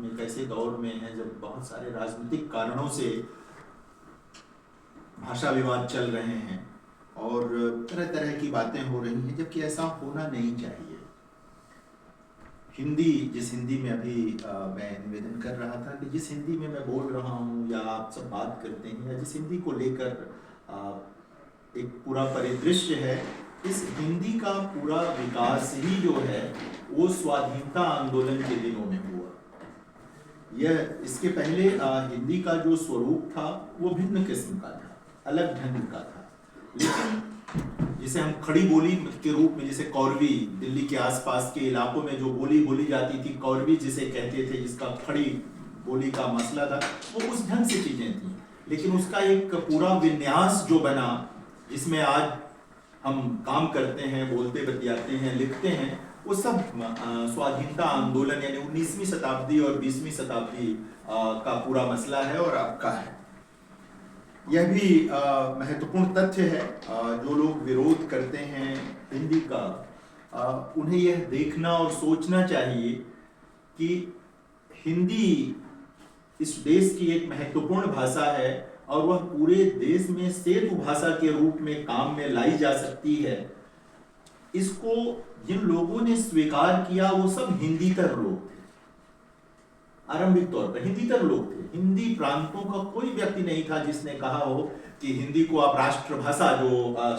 हम एक ऐसे दौर में हैं जब बहुत सारे राजनीतिक कारणों से भाषा विवाद चल रहे हैं और तरह तरह की बातें हो रही हैं, जबकि ऐसा होना नहीं चाहिए। हिंदी, जिस हिंदी में अभी मैं निवेदन कर रहा था कि जिस हिंदी में मैं बोल रहा हूँ या आप सब बात करते हैं, या जिस हिंदी को लेकर एक पूरा परिदृश्य है, इस हिंदी का पूरा विकास ही जो है वो स्वाधीनता आंदोलन के दिनों में हुआ। यह इसके पहले हिंदी का जो स्वरूप था वो भिन्न किस्म का था, अलग ढंग का था। लेकिन जिसे हम खड़ी बोली के रूप में, जैसे कौरवी, दिल्ली के आसपास के इलाकों में जो बोली बोली जाती थी, कौरवी जिसे कहते थे, जिसका खड़ी बोली का मसला था, वो उस ढंग से चीजें थी। लेकिन उसका एक पूरा विन्यास जो बना, जिसमें आज हम काम करते हैं, बोलते बतियाते हैं, लिखते हैं, वो सब स्वाधीनता आंदोलन यानी 19वीं शताब्दी और 20वीं शताब्दी का पूरा मसला है और आपका है। यह भी महत्वपूर्ण तथ्य है। जो लोग विरोध करते हैं हिंदी का, उन्हें यह देखना और सोचना चाहिए कि हिंदी इस देश की एक महत्वपूर्ण भाषा है और वह पूरे देश में सेतु भाषा के रूप में काम में लाई जा सकती है। इसको जिन लोगों ने स्वीकार किया वो सब हिंदीतर लोग थे। आरंभिक तौर पर हिंदीतर लोग थे। हिंदी प्रांतों का कोई व्यक्ति नहीं था जिसने कहा हो कि हिंदी को अब राष्ट्रभाषा, जो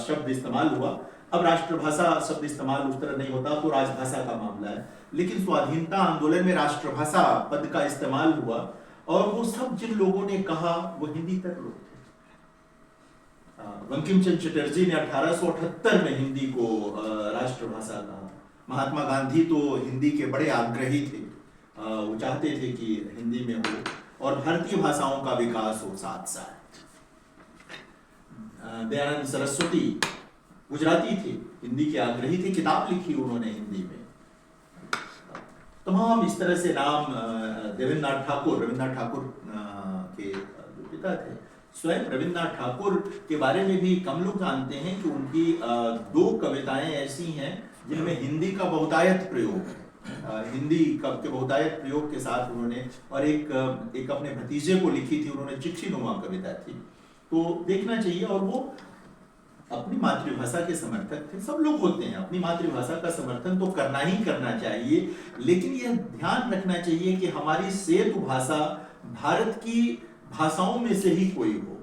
शब्द इस्तेमाल हुआ, अब राष्ट्रभाषा शब्द इस्तेमाल उस तरह नहीं होता, तो राजभाषा का मामला है। लेकिन स्वाधीनता आंदोलन में राष्ट्रभाषा पद का इस्तेमाल हुआ और वो सब जिन लोगों ने कहा वो हिंदीतर लोग थे। बंकिम चंद्र चटर्जी ने 1878 में हिंदी को राष्ट्रभाषा कहा। महात्मा गांधी तो हिंदी के बड़े आग्रही थे, वो चाहते थे कि हिंदी में हो और भारतीय भाषाओं का विकास हो साथ साथ। दयानंद सरस्वती गुजराती थे, हिंदी के आग्रही थे, किताब लिखी उन्होंने हिंदी में। तमाम इस तरह से नाम, रविन्द्रनाथ ठाकुर के जो पिता थे, स्वयं रविन्द्रनाथ ठाकुर के बारे में भी कम लोग जानते हैं कि उनकी 2 कविताएं ऐसी हैं जिनमें हिंदी का बहुतायत प्रयोग है। हिंदी के बहुतायत प्रयोग के साथ उन्होंने, और एक अपने भतीजे को लिखी थी उन्होंने, चिट्ठी नुमा कविता थी। तो देखना चाहिए। और वो अपनी मातृभाषा के समर्थक थे। सब लोग होते हैं, अपनी मातृभाषा का समर्थन तो करना ही करना चाहिए, लेकिन यह ध्यान रखना चाहिए कि हमारी सेतु भाषा भारत की भाषाओं में से ही कोई हो।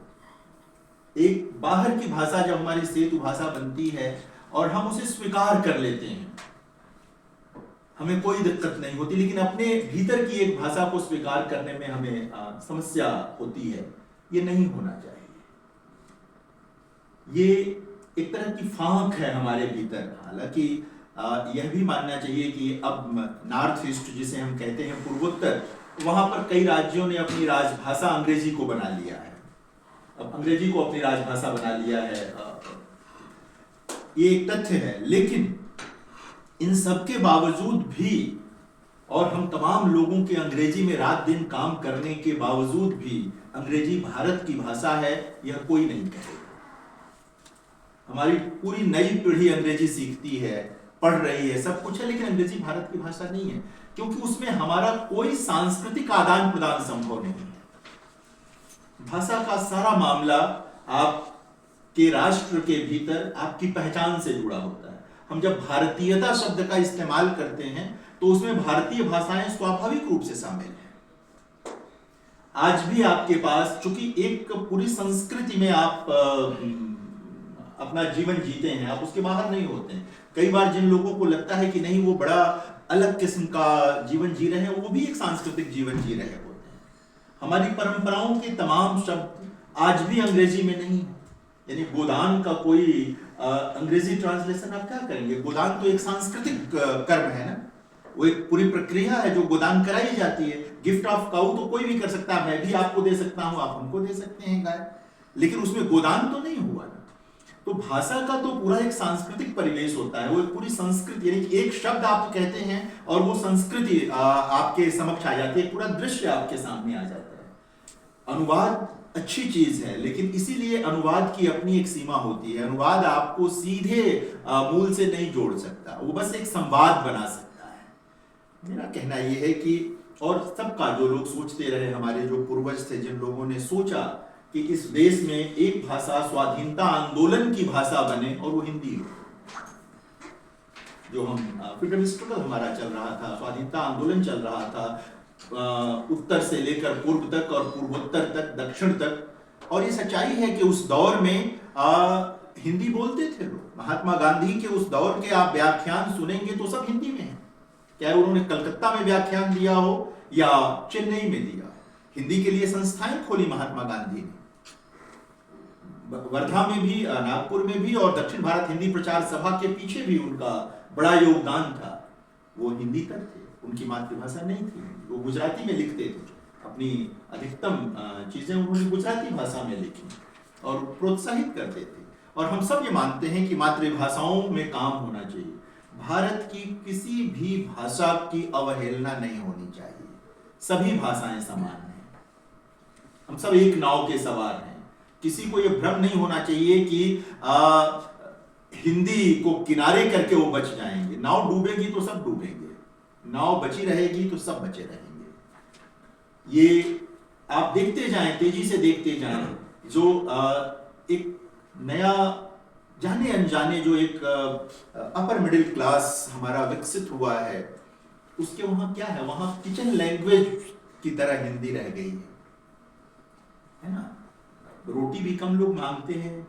एक बाहर की भाषा जब हमारी सेतु भाषा बनती है और हम उसे स्वीकार कर लेते हैं, हमें कोई दिक्कत नहीं होती, लेकिन अपने भीतर की एक भाषा को स्वीकार करने में हमें समस्या होती है। ये नहीं होना चाहिए। ये एक तरह की फांक है हमारे भीतर। हालांकि यह भी मानना चाहिए कि अब नॉर्थ ईस्ट जिसे हम कहते हैं, पूर्वोत्तर, वहां पर कई राज्यों ने अपनी राजभाषा अंग्रेजी को बना लिया है। अब अंग्रेजी को अपनी राजभाषा बना लिया है, ये एक तथ्य है। लेकिन इन सब के बावजूद भी, और हम तमाम लोगों के अंग्रेजी में रात दिन काम करने के बावजूद भी, अंग्रेजी भारत की भाषा है यह कोई नहीं कहेगा। हमारी पूरी नई पीढ़ी अंग्रेजी सीखती है, पढ़ रही है, सब कुछ है, लेकिन अंग्रेजी भारत की भाषा नहीं है, क्योंकि उसमें हमारा कोई सांस्कृतिक आदान प्रदान संभव नहीं है। भाषा का सारा मामला आपके राष्ट्र के भीतर आपकी पहचान से जुड़ा होता है। हम जब भारतीयता शब्द का इस्तेमाल करते हैं तो उसमें भारतीय भाषाएं स्वाभाविक रूप से शामिल हैं। आज भी आपके पास, चूंकि एक पूरी संस्कृति में आप अपना जीवन जीते हैं, आप उसके बाहर नहीं होते हैं। कई बार जिन लोगों को लगता है कि नहीं वो बड़ा अलग किस्म का जीवन जी रहे हैं, वो भी एक सांस्कृतिक जीवन जी रहे होते हैं। हमारी परंपराओं के तमाम शब्द आज भी अंग्रेजी में नहीं, यानी गोदान का कोई अंग्रेजी ट्रांसलेशन आप क्या करेंगे? गोदान तो एक सांस्कृतिक कर्म है ना, वो एक पूरी प्रक्रिया है जो गोदान कराई जाती है। गिफ्ट ऑफ काऊ तो कोई भी कर सकता है, मैं भी आपको दे सकता हूं, आप हमको दे सकते हैं गाय, लेकिन उसमें गोदान तो नहीं हुआ ना। तो भाषा का तो पूरा एक सांस्कृतिक परिवेश होता है, वो एक पूरी संस्कृति, यानी कि एक शब्द आप कहते हैं और वो संस्कृति आपके समक्ष आ जाती है, पूरा दृश्य आपके सामने आ जाता है। अनुवाद अच्छी चीज है, लेकिन इसीलिए अनुवाद की अपनी एक सीमा होती है। अनुवाद आपको सीधे मूल से नहीं जोड़ सकता, वो बस एक संवाद बना सकता है। मेरा कहना यह है कि और सबका, जो लोग सोचते रहे, हमारे जो पूर्वज थे, जिन लोगों ने सोचा कि इस देश में एक भाषा स्वाधीनता आंदोलन की भाषा बने और वो हिंदी हो। जो हम फ्रीडम स्ट्रगल हमारा चल रहा था, स्वाधीनता आंदोलन चल रहा था, उत्तर से लेकर पूर्व तक और पूर्वोत्तर तक, दक्षिण तक। और ये सच्चाई है कि उस दौर में हिंदी बोलते थे लोग। महात्मा गांधी के उस दौर के आप व्याख्यान सुनेंगे तो सब हिंदी में है, चाहे उन्होंने कलकत्ता में व्याख्यान दिया हो या चेन्नई में दिया। हिंदी के लिए संस्थाएं खोली महात्मा गांधी ने, वर्धा में भी, नागपुर में भी, और दक्षिण भारत हिंदी प्रचार सभा के पीछे भी उनका बड़ा योगदान था। वो हिंदी तक थे, उनकी मातृभाषा नहीं थी, वो गुजराती में लिखते थे। अपनी अधिकतम चीजें उन्होंने गुजराती भाषा में लिखी और प्रोत्साहित करते थे। और हम सब ये मानते हैं कि मातृभाषाओं में काम होना चाहिए। भारत की किसी भी भाषा की अवहेलना नहीं होनी चाहिए। सभी भाषाएं समान हैं, हम सब एक नाव के सवार हैं। किसी को ये भ्रम नहीं होना चाहिए कि हिंदी को किनारे करके वो बच जाएंगे। नाव डूबेगी तो सब डूबेंगे, नाव बची रहेगी तो सब बचे रहेंगे। ये आप देखते जाएं, तेजी से देखते जाएं, जो एक नया जाने अनजाने जो एक अपर मिडिल क्लास हमारा विकसित हुआ है, उसके वहां क्या है, वहां किचन लैंग्वेज की तरह हिंदी रह गई है ना। रोटी भी कम लोग मांगते हैं,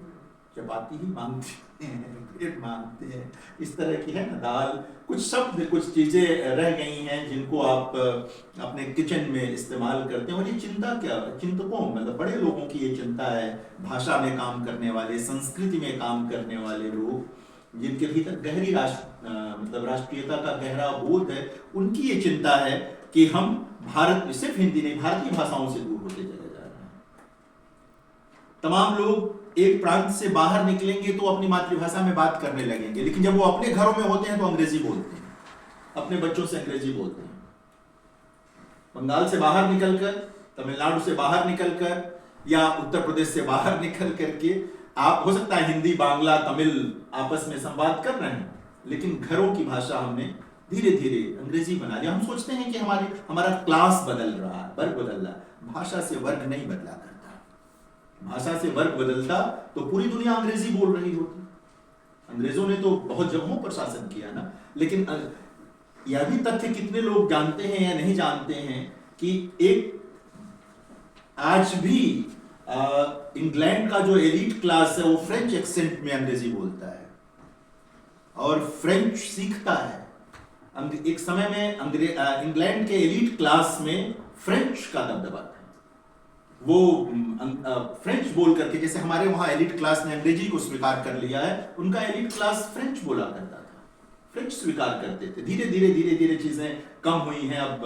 चपाती ही मांगते हैं, ब्रेड मांगते हैं, इस तरह की है ना। दाल, कुछ शब्द, कुछ चीजें रह गई हैं जिनको आप अपने किचन में इस्तेमाल करते हैं। और ये चिंता क्या, चिंतकों मतलब बड़े लोगों की ये चिंता है, भाषा में काम करने वाले, संस्कृति में काम करने वाले लोग, जिनके भीतर गहरी मतलब राष्ट्रीयता का गहरा बोध है, उनकी ये चिंता है कि हम भारत, सिर्फ हिंदी नहीं, भारतीय भाषाओं से दूर होते चले जा रहे हैं। तमाम लोग एक प्रांत से बाहर निकलेंगे तो अपनी मातृभाषा में बात करने लगेंगे, लेकिन जब वो अपने घरों में होते हैं तो अंग्रेजी बोलते हैं, अपने बच्चों से अंग्रेजी बोलते हैं। बंगाल से बाहर निकलकर, तमिलनाडु से बाहर निकलकर, या उत्तर प्रदेश से बाहर निकल करके आप, हो सकता है हिंदी, बांग्ला, तमिल आपस में संवाद कर रहे हैं, लेकिन घरों की भाषा हमने धीरे धीरे अंग्रेजी बना लिया। हम सोचते हैं कि हमारा क्लास बदल रहा है, वर्ग बदल रहा है। भाषा से वर्ग नहीं बदला करता। भाषा से वर्ग बदलता तो पूरी दुनिया अंग्रेजी बोल रही होती। अंग्रेजों ने तो बहुत जगहों पर शासन किया ना। लेकिन यह भी तथ्य कितने लोग जानते हैं या नहीं जानते हैं कि आज भी इंग्लैंड का जो एलीट क्लास है वो फ्रेंच एक्सेंट में अंग्रेजी बोलता है और फ्रेंच सीखता है। एक समय में इंग्लैंड के एलीट क्लास में फ्रेंच का दबदबा था। वो फ्रेंच बोल करके, जैसे हमारे वहां एलीट क्लास ने अंग्रेजी को स्वीकार कर लिया है, उनका एलीट क्लास फ्रेंच बोला करता था, फ्रेंच स्वीकार करते थे। धीरे धीरे चीजें कम हुई हैं अब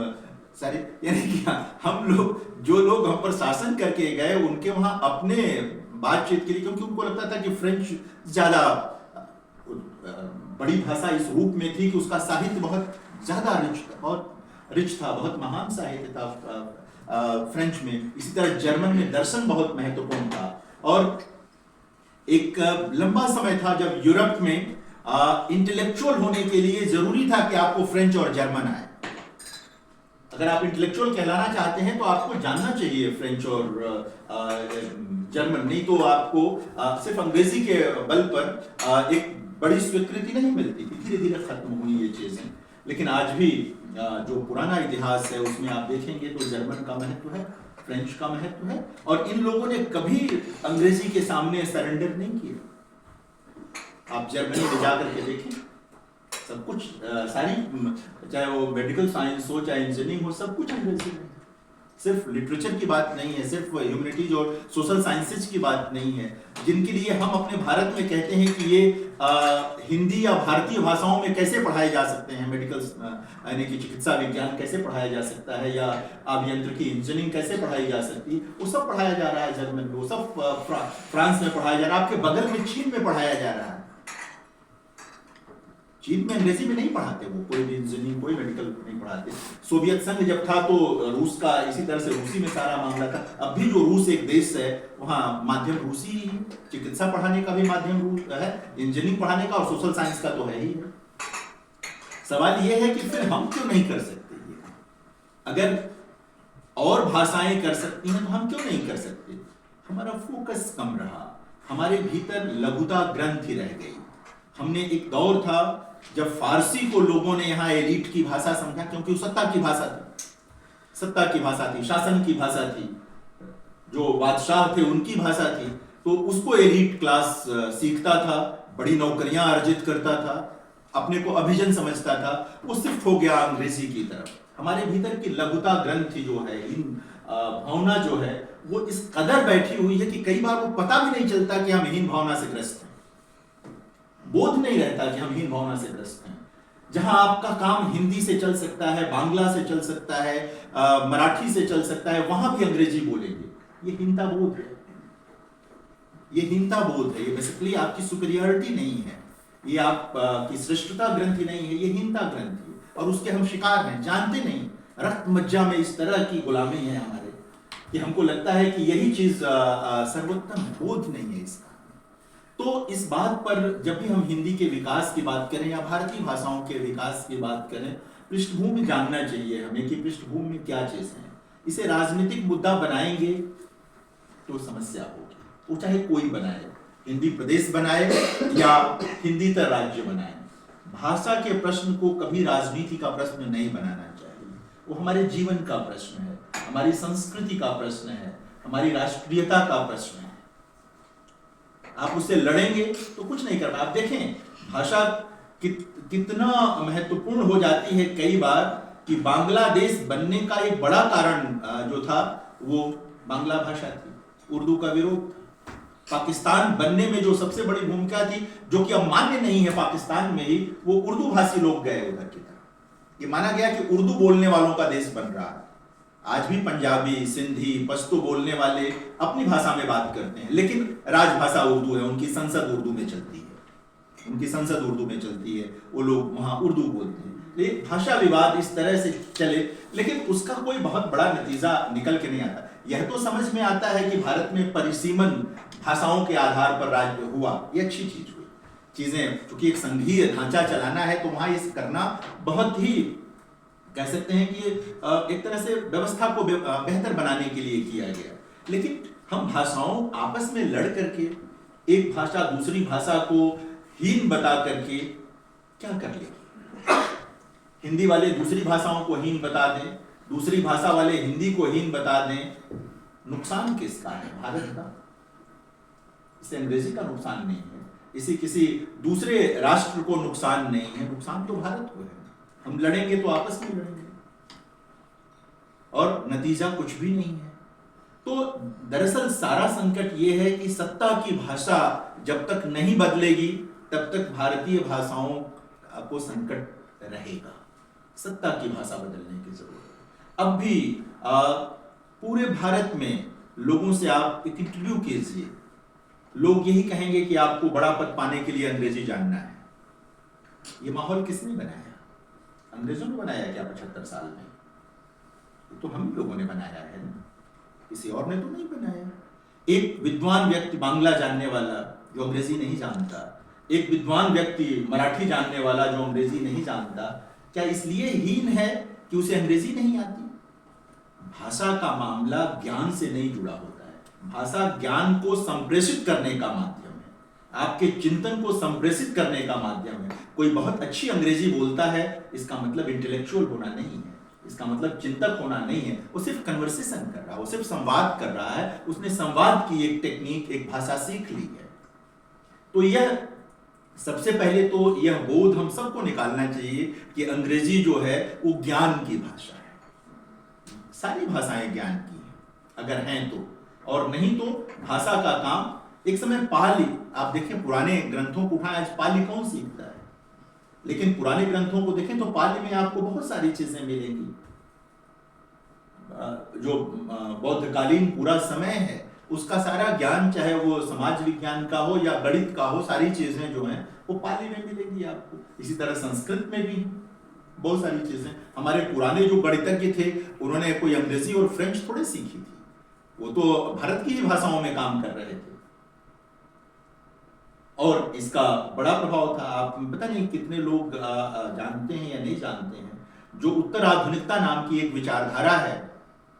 सारी। यानी कि हम लोग, जो लोग हम पर शासन करके गए, उनके वहां अपने बातचीत के लिए, क्योंकि उनको लगता था कि फ्रेंच ज्यादा बड़ी भाषा इस रूप में थी कि उसका साहित्य बहुत ज्यादा रिच था, बहुत महान साहित्य था फ्रेंच में। इसी तरह जर्मन में दर्शन बहुत महत्वपूर्ण था। और एक लंबा समय था जब यूरोप में इंटेलेक्चुअल होने के लिए जरूरी था कि आपको फ्रेंच और जर्मन आए। अगर आप इंटेलेक्चुअल कहलाना चाहते हैं तो आपको जानना चाहिए फ्रेंच और जर्मन, नहीं तो आपको सिर्फ अंग्रेजी के बल पर एक बड़ी स्वीकृति नहीं मिलती थी। धीरे धीरे खत्म हुई ये चीजें। लेकिन आज भी जो पुराना इतिहास है उसमें आप देखेंगे तो जर्मन का महत्व है, फ्रेंच का महत्व है, और इन लोगों ने कभी अंग्रेजी के सामने सरेंडर नहीं किया। आप जर्मनी में जाकर के देखें, सब कुछ सारी, चाहे वो मेडिकल साइंस हो, चाहे इंजीनियरिंग हो, सब कुछ अंग्रेजी में। सिर्फ लिटरेचर की बात नहीं है, सिर्फ ह्यूमैनिटीज और सोशल साइंसेज की बात नहीं है, जिनके लिए हम अपने भारत में कहते हैं कि ये हिंदी या भारतीय भाषाओं में कैसे पढ़ाए जा सकते हैं। मेडिकल यानी कि चिकित्सा विज्ञान कैसे पढ़ाया जा सकता है, या अभियंत्रिकी इंजीनियरिंग कैसे पढ़ाई जा सकती है, वो सब पढ़ाया जा रहा है जर्मन में, वो सब फ्रांस में पढ़ाया जा रहा है। आपके बगल में चीन में पढ़ाया जा रहा है। चीन में अंग्रेजी में नहीं पढ़ाते वो, कोई भी इंजीनियरिंग, कोई मेडिकल नहीं पढ़ाते। सोवियत संघ जब था तो रूस का इसी तरह से रूसी में सारा मामला था। अब भी जो रूस एक देश है वहाँ माध्यम रूसी ही है। चिकित्सा पढ़ाने का भी माध्यम रूस है, इंजीनियरिंग पढ़ाने का और सोशल साइंस का तो है ही है। सवाल ये है कि फिर हम क्यों नहीं कर सकते ये? अगर और भाषाएं कर सकती हैं तो हम क्यों नहीं कर सकते? हमारा फोकस कम रहा, हमारे भीतर लघुता ग्रंथि रह गई। हमने एक दौर था जब फारसी को लोगों ने यहाँ एलीट की भाषा समझा, क्योंकि वो सत्ता की भाषा थी, सत्ता की भाषा थी, शासन की भाषा थी, जो बादशाह थे उनकी भाषा थी। तो उसको एलीट क्लास सीखता था, बड़ी नौकरियां अर्जित करता था, अपने को अभिजन समझता था। वो शिफ्ट हो गया अंग्रेजी की तरफ। हमारे भीतर की लघुता ग्रंथि जो है, इन भावना जो है, वो इस कदर बैठी हुई है कि कई बार वो पता भी नहीं चलता कि हम हीन भावना से ग्रस्त हैं, बोध नहीं रहता कि हम हीन भावना से ग्रस्त हैं। जहां आपका काम हिंदी से चल सकता है, बांग्ला से चल सकता है, मराठी से चल सकता है, वहां भी अंग्रेजी बोलेंगे। ये हीनता बोध है, ये हीनता बोध है। ये बेसिकली आपकी सुपीरियरिटी नहीं है, ये आप की श्रेष्ठता ग्रंथि नहीं है, ये हीनता ग्रंथि है। और उसके हम शिकार हैं, जानते नहीं। रक्त मज्जा में इस तरह की गुलामी है हमारे कि हमको लगता है कि यही चीज सर्वोत्तम, बोध नहीं है इसका। तो इस बात पर जब भी हम हिंदी के विकास की बात करें या भारतीय भाषाओं के विकास की बात करें, पृष्ठभूमि जानना चाहिए हमें कि पृष्ठभूमि में क्या चीज है। इसे राजनीतिक मुद्दा बनाएंगे तो समस्या होगी, वो चाहे कोई बनाए, हिंदी प्रदेश बनाए या हिंदी तर राज्य बनाए। भाषा के प्रश्न को कभी राजनीति का प्रश्न नहीं बनाना चाहिए। वो हमारे जीवन का प्रश्न है, हमारी संस्कृति का प्रश्न है, हमारी राष्ट्रीयता का प्रश्न है। आप उससे लड़ेंगे तो कुछ नहीं कर पाए। आप देखें भाषा कितना महत्वपूर्ण हो जाती है कई बार कि बांग्लादेश बनने का एक बड़ा कारण जो था वो बांग्ला भाषा थी, उर्दू का विरोध। पाकिस्तान बनने में जो सबसे बड़ी भूमिका थी, जो कि अब मान्य नहीं है पाकिस्तान में ही, वो उर्दू भाषी लोग गए उधर की तरफ। ये माना गया कि उर्दू बोलने वालों का देश बन रहा है। आज भी पंजाबी, सिंधी, पश्तो बोलने वाले अपनी भाषा में बात करते हैं, लेकिन राजभाषा उर्दू है, उनकी संसद उर्दू में चलती है, उनकी संसद उर्दू में चलती है, वो लोग वहां उर्दू बोलते हैं। लेकिन भाषा विवाद इस तरह से चले, लेकिन उसका कोई बहुत बड़ा नतीजा निकल के नहीं आता। यह तो समझ में आता है कि भारत में परिसीमन भाषाओं के आधार पर राज्य हुआ, ये अच्छी चीज हुई। चीजें चूंकि एक संघीय ढांचा चलाना है तो वहां ये करना बहुत ही, कह सकते हैं कि एक तरह से व्यवस्था को बेहतर बनाने के लिए किया गया। लेकिन हम भाषाओं आपस में लड़ करके एक भाषा दूसरी भाषा को हीन बता करके क्या कर ले? हिंदी वाले दूसरी भाषाओं को हीन बता दें, दूसरी भाषा वाले हिंदी को हीन बता दें, नुकसान किसका है? भारत का। इसे अंग्रेजी का नुकसान नहीं है, इसी किसी दूसरे राष्ट्र को नुकसान नहीं है, नुकसान तो भारत को है। हम लड़ेंगे तो आपस में लड़ेंगे और नतीजा कुछ भी नहीं है। तो दरअसल सारा संकट ये है कि सत्ता की भाषा जब तक नहीं बदलेगी तब तक भारतीय भाषाओं को संकट रहेगा। सत्ता की भाषा बदलने की जरूरत है। अब भी पूरे भारत में लोगों से आप एक इंटरव्यू कीजिए, लोग यही कहेंगे कि आपको बड़ा पद पाने के लिए अंग्रेजी जानना है। ये माहौल किसने बनाया? अंग्रेजों ने बनाया क्या 75 साल में? तो हम लोगों ने बनाया है ना, किसी और ने तो नहीं बनाया। एक विद्वान व्यक्ति बांग्ला जानने वाला जो अंग्रेजी नहीं जानता, एक विद्वान व्यक्ति मराठी जानने वाला जो अंग्रेजी नहीं जानता, क्या इसलिए हीन है कि उसे अंग्रेजी नहीं आती? भाषा का मामला ज्ञान से नहीं जुड़ा होता है। भाषा ज्ञान को संप्रेषित करने का माध्यम है, आपके चिंतन को संप्रेषित करने का माध्यम है। कोई बहुत अच्छी अंग्रेजी बोलता है इसका मतलब इंटेलेक्चुअल होना नहीं है, इसका मतलब चिंतक होना नहीं है। वो सिर्फ कन्वर्सेशन कर रहा है, वो सिर्फ संवाद कर रहा है, उसने संवाद की एक टेक्निक, एक भाषा सीख ली है। तो यह सबसे पहले तो यह बोध हम सबको निकालना चाहिए कि अंग्रेजी जो है वो ज्ञान की भाषा है। सारी भाषाएं ज्ञान की हैं अगर हैं तो, और नहीं तो भाषा का काम। एक समय पाली, आप देखें पुराने ग्रंथों को उठाएं, आज पाली कौन सीखता है? लेकिन पुराने ग्रंथों को देखें तो पाली में आपको बहुत सारी चीजें मिलेंगी। जो बौद्धकालीन पूरा समय है उसका सारा ज्ञान, चाहे वो समाज विज्ञान का हो या गणित का हो, सारी चीजें जो हैं वो पाली में मिलेंगी आपको। इसी तरह संस्कृत में भी बहुत सारी चीजें। हमारे पुराने जो गणितज्ञ थे उन्होंने कोई अंग्रेजी और फ्रेंच थोड़ी सीखी थी, वो तो भारत की ही भाषाओं में काम कर रहे थे और इसका बड़ा प्रभाव था। आप पता नहीं कितने लोग जानते हैं या नहीं जानते हैं, जो उत्तर आधुनिकता नाम की एक विचारधारा है,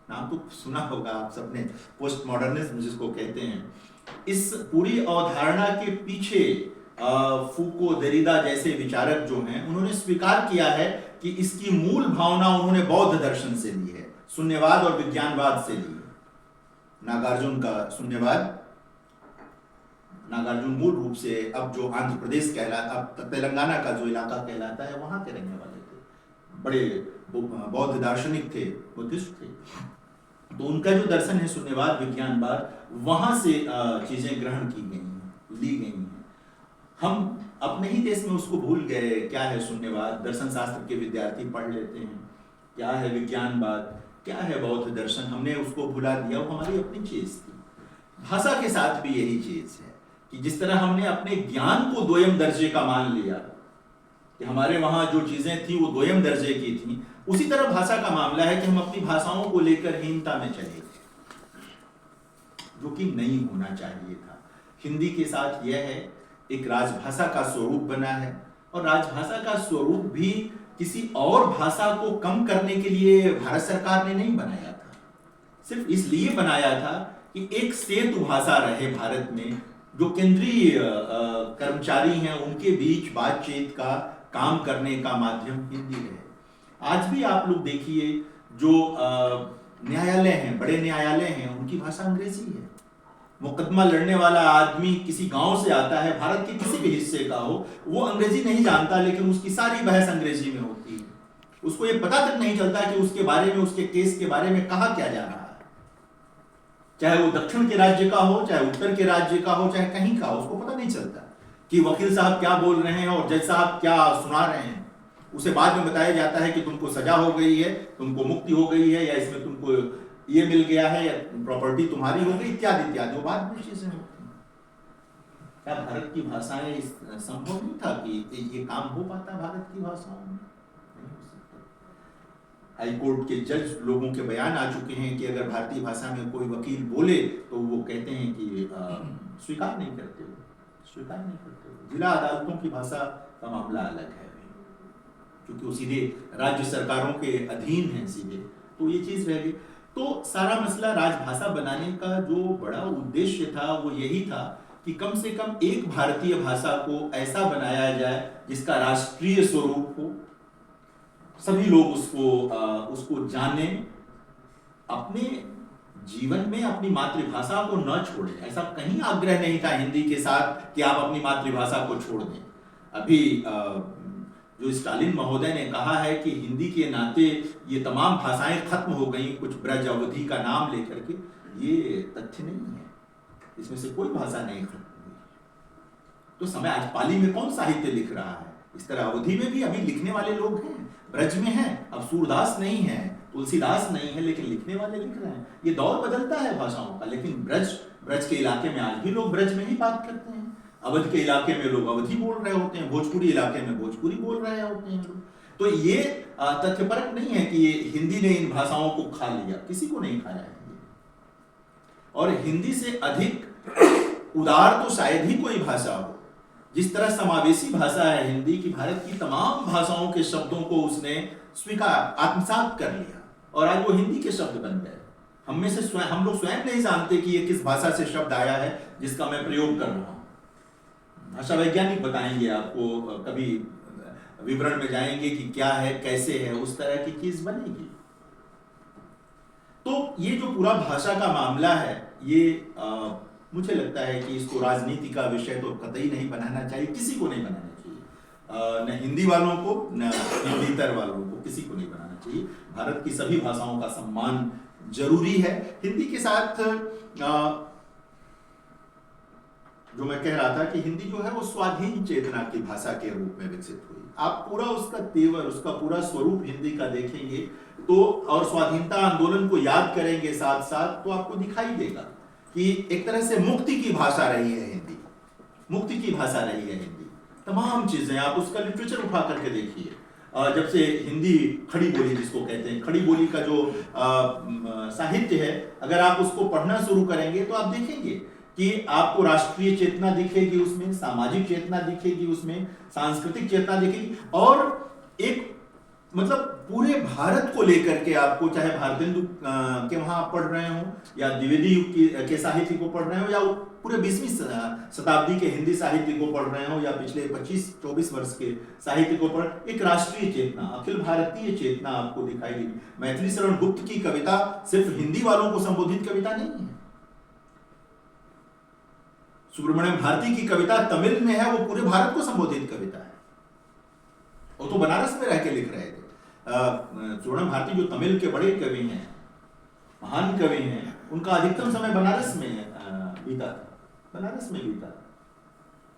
नाम तो सुना होगा आप सबने, पोस्ट मॉडर्निज्म जिसको कहते हैं, इस पूरी अवधारणा के पीछे फूको, देरिडा जैसे विचारक जो हैं, उन्होंने स्वीकार किया है कि इसकी मूल भावना उन्होंने बौद्ध दर्शन से ली है, शून्यवाद और विज्ञानवाद से ली है। नागार्जुन का शून्यवाद, नागार्जुन मूल रूप से अब जो आंध्र प्रदेश कहलाता, अब तेलंगाना का जो इलाका कहलाता है, वहां के रहने वाले थे, बड़े बौद्ध दार्शनिक थे, बुद्धिस्ट थे। तो उनका जो दर्शन है शून्यवाद विज्ञानवाद, वहां से चीजें ग्रहण की गई हैं, ली गई हैं। हम अपने ही देश में उसको भूल गए, क्या है शून्यवाद, दर्शन शास्त्र के विद्यार्थी पढ़ लेते हैं, क्या है विज्ञानवाद, क्या है बौद्ध दर्शन, हमने उसको भुला दिया। वो हमारी अपनी चीज थी। भाषा के साथ भी यही चीज है कि जिस तरह हमने अपने ज्ञान को द्वयम दर्जे का मान लिया, कि हमारे वहां जो चीजें थी वो द्वयम दर्जे की थी, उसी तरह भाषा का मामला है कि हम अपनी भाषाओं को लेकर हीनता में चले गए, जो कि नहीं होना चाहिए था। हिंदी के साथ यह है, एक राजभाषा का स्वरूप बना है, और राजभाषा का स्वरूप भी किसी और भाषा को कम करने के लिए भारत सरकार ने नहीं बनाया था, सिर्फ इसलिए बनाया था कि एक सेतु भाषा रहे भारत में, जो केंद्रीय कर्मचारी हैं उनके बीच बातचीत का, काम करने का माध्यम हिंदी है। आज भी आप लोग देखिए, जो न्यायालय हैं, बड़े न्यायालय हैं, उनकी भाषा अंग्रेजी है। मुकदमा लड़ने वाला आदमी किसी गांव से आता है, भारत के किसी भी हिस्से का हो, वो अंग्रेजी नहीं जानता, लेकिन उसकी सारी बहस अंग्रेजी में होती है। उसको ये पता तक नहीं चलता कि उसके बारे में, उसके केस के बारे में कहा क्या जा रहा है, चाहे वो दक्षिण के राज्य का हो, चाहे उत्तर के राज्य का हो, चाहे कहीं का हो, उसको पता नहीं चलता कि वकील साहब क्या बोल रहे हैं और जज साहब क्या सुना रहे हैं। उसे बाद में बताया जाता है कि तुमको सजा हो गई है, तुमको मुक्ति हो गई है, या इसमें तुमको ये मिल गया है, या प्रॉपर्टी तुम्हारी हो गई, इत्यादि इत्यादि, वो बाद में चीजें होती हैं। क्या भारत की भाषाएं संभव नहीं था कि ये काम हो पाता भारत की भाषाओं में? नहीं हो सकता। हाई कोर्ट के जज लोगों के बयान आ चुके हैं कि अगर भारतीय भाषा में कोई वकील बोले तो वो कहते हैं कि स्वीकार नहीं करते हो, स्वीकार नहीं करते हो। जिला अदालतों की भाषा का मामला अलग है, क्योंकि वो सीधे राज्य सरकारों के अधीन है सीधे, तो ये चीज रह गई। तो सारा मसला राजभाषा बनाने का जो बड़ा उद्देश्य था वो यही था कि कम से कम एक भारतीय भाषा को ऐसा बनाया जाए जिसका राष्ट्रीय स्वरूप हो, सभी लोग उसको जाने, अपने जीवन में अपनी मातृभाषा को न छोड़ें। ऐसा कहीं आग्रह नहीं था हिंदी के साथ कि आप अपनी मातृभाषा को छोड़ दें। अभी जो स्टालिन महोदय ने कहा है कि हिंदी के नाते ये तमाम भाषाएं खत्म हो गई, कुछ ब्रज अवधि का नाम लेकर के, ये तथ्य नहीं है। इसमें से कोई भाषा नहीं खत्म हुई। तो समय, आज पाली में कौन साहित्य लिख रहा है? इस तरह अवधि में भी अभी लिखने वाले लोग हैं, ब्रज में हैं। अब सूरदास नहीं है, तुलसीदास नहीं है, लेकिन लिखने वाले लिख रहे हैं। ये दौर बदलता है भाषाओं का, लेकिन ब्रज के इलाके में आज भी लोग ब्रज में ही बात करते हैं, अवध के इलाके में लोग अवधी बोल रहे होते हैं, भोजपुरी इलाके में भोजपुरी बोल रहे होते हैं लोग। तो ये तथ्यपरक नहीं है कि ये हिंदी ने इन भाषाओं को खा लिया, किसी को नहीं खाया है। और हिंदी से अधिक उदार तो शायद ही कोई भाषा हो। जिस तरह समावेशी भाषा है हिंदी की, भारत की तमाम भाषाओं के शब्दों को उसने स्वीकार, आत्मसात कर लिया, और आज वो हिंदी के शब्द बन गए। हम में से हम लोग स्वयं नहीं जानते कि ये किस भाषा से शब्द आया है जिसका मैं प्रयोग कर रहा हूं। भाषा वैज्ञानिक बताएंगे आपको, कभी विवरण में जाएंगे कि क्या है, कैसे है, उस तरह की चीज बनेगी। तो ये जो पूरा भाषा का मामला है, ये मुझे लगता है कि इसको राजनीति का विषय तो कतई नहीं बनाना चाहिए, किसी को नहीं बनाना चाहिए, न हिंदी वालों को, न हिंदीतर वालों को, किसी को नहीं बनाना चाहिए। भारत की सभी भाषाओं का सम्मान जरूरी है। हिंदी के साथ जो मैं कह रहा था कि हिंदी जो है वो स्वाधीन चेतना की भाषा के रूप में विकसित हुई। आप पूरा उसका तेवर, उसका पूरा स्वरूप हिंदी का देखेंगे तो, और स्वाधीनता आंदोलन को याद करेंगे साथ साथ, तो आपको दिखाई देगा कि एक तरह से मुक्ति की भाषा रही है हिंदी, मुक्ति की भाषा रही है हिंदी। तमाम चीजें आप उसका लिटरेचर उठा करके देखिए। जब से हिंदी खड़ी बोली जिसको कहते हैं, खड़ी बोली का जो साहित्य है, अगर आप उसको पढ़ना शुरू करेंगे तो आप देखेंगे कि आपको राष्ट्रीय चेतना दिखेगी उसमें, सामाजिक चेतना दिखेगी उसमें, सांस्कृतिक चेतना दिखेगी, और एक मतलब पूरे भारत को लेकर के आपको, चाहे भारतेंदु के वहां आप पढ़ रहे हो, या द्विवेदी युग के साहित्य को पढ़ रहे हो, या पूरे 20वीं शताब्दी के हिंदी साहित्य को पढ़ रहे हो, या पिछले 25-24 वर्ष के साहित्य को पढ़, एक राष्ट्रीय चेतना, अखिल भारतीय चेतना आपको दिखाई देगी। मैथिली शरण गुप्त की कविता सिर्फ हिंदी वालों को संबोधित कविता नहीं है। सुब्रमण्यम भारती की कविता तमिल में है, वो पूरे भारत को संबोधित कविता है। वो तो बनारस में रह के लिख रहे थे। सुब्रमण्यम भारती जो तमिल के बड़े कवि हैं, महान कवि हैं, उनका अधिकतम समय बनारस में बीता था, बनारस में बीता,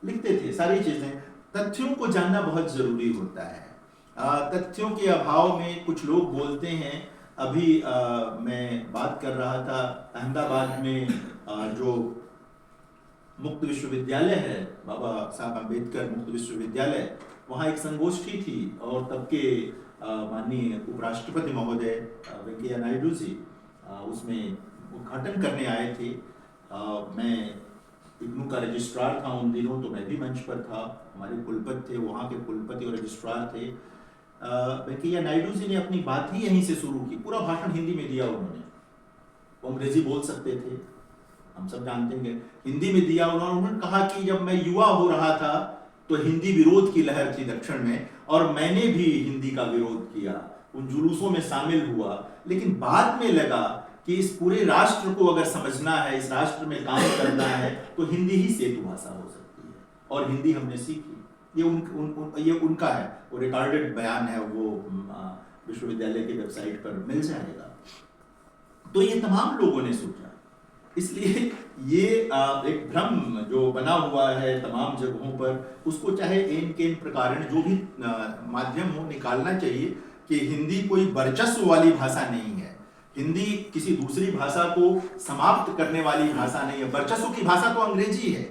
लिखते थे सारी चीजें। तथ्यों को जानना बहुत जरूरी होता है। तथ्यों के अभाव में कुछ लोग बोलते हैं। अभी मैं बात कर रहा था अहमदाबाद में जो मुक्त विश्वविद्यालय है, बाबा साहब अम्बेडकर मुक्त विश्वविद्यालय, वहाँ एक संगोष्ठी थी और तब के माननीय उपराष्ट्रपति महोदय वेंकैया नायडू जी उसमें उद्घाटन करने आए थे। मैं इग्नू का रजिस्ट्रार था उन दिनों, तो मैं भी मंच पर था। हमारे कुलपति थे, वहाँ के कुलपति और रजिस्ट्रार थे। वेंकैया नायडू जी ने अपनी बात ही यहीं से शुरू की। पूरा भाषण हिंदी में दिया उन्होंने। वो अंग्रेजी बोल सकते थे, हम सब जानते हैं, हिंदी में दिया। उन्होंने कहा कि जब मैं युवा हो रहा था तो हिंदी विरोध की लहर थी दक्षिण में, और मैंने भी हिंदी का विरोध किया, उन जुलूसों में शामिल हुआ। लेकिन बाद में लगा कि इस पूरे राष्ट्र को अगर समझना है, इस राष्ट्र में काम करना है, तो हिंदी ही सेतु भाषा हो सकती है, और हिंदी हमने सीखी। ये उनका है, वो रिकॉर्डेड बयान है, वो विश्वविद्यालय की वेबसाइट पर मिल जाएगा। तो ये तमाम लोगों ने सोचा। इसलिए ये एक भ्रम जो बना हुआ है तमाम जगहों पर, उसको चाहे एन केन प्रकारेण जो भी माध्यम हो निकालना चाहिए कि हिंदी कोई वर्चस्व वाली भाषा नहीं है। हिंदी किसी दूसरी भाषा को समाप्त करने वाली भाषा नहीं है। वर्चस्व की भाषा तो अंग्रेजी है,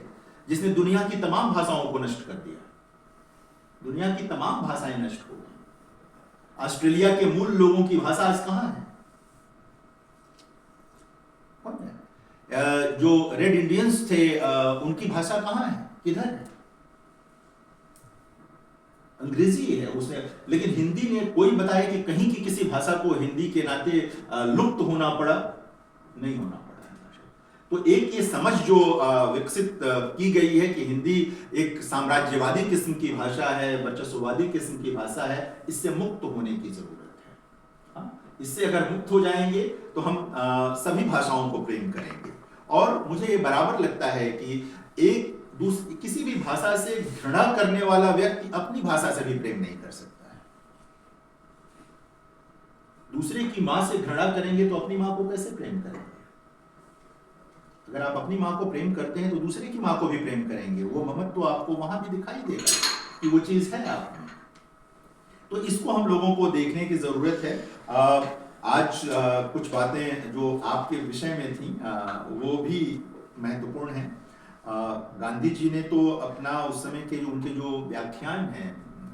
जिसने दुनिया की तमाम भाषाओं को नष्ट कर दिया। दुनिया की तमाम भाषाएं नष्ट हो गई। ऑस्ट्रेलिया के मूल लोगों की भाषा आज कहां है? कौन है? जो रेड इंडियंस थे उनकी भाषा कहां है, किधर है? अंग्रेजी है उसने। लेकिन हिंदी ने, कोई बताए कि कहीं की किसी भाषा को हिंदी के नाते लुप्त होना पड़ा? नहीं होना पड़ा है। तो एक ये समझ जो विकसित की गई है कि हिंदी एक साम्राज्यवादी किस्म की भाषा है, वर्चस्ववादी किस्म की भाषा है, इससे मुक्त होने की जरूरत है। हाँ? इससे अगर मुक्त हो जाएंगे तो हम सभी भाषाओं को प्रेम करेंगे। और मुझे ये बराबर लगता है कि एक किसी भी भाषा से घृणा करने वाला व्यक्ति अपनी भाषा से भी प्रेम नहीं कर सकता है। दूसरे की मां से घृणा करेंगे तो अपनी मां को कैसे प्रेम करेंगे? अगर आप अपनी मां को प्रेम करते हैं तो दूसरे की मां को भी प्रेम करेंगे। वो ममत्व तो आपको वहां भी दिखाई देगा कि वो चीज है आप में। तो इसको हम लोगों को देखने की जरूरत है। आज कुछ बातें जो आपके विषय में थी वो भी महत्वपूर्ण हैं। गांधी जी ने तो अपना उस समय के उनके जो व्याख्यान हैं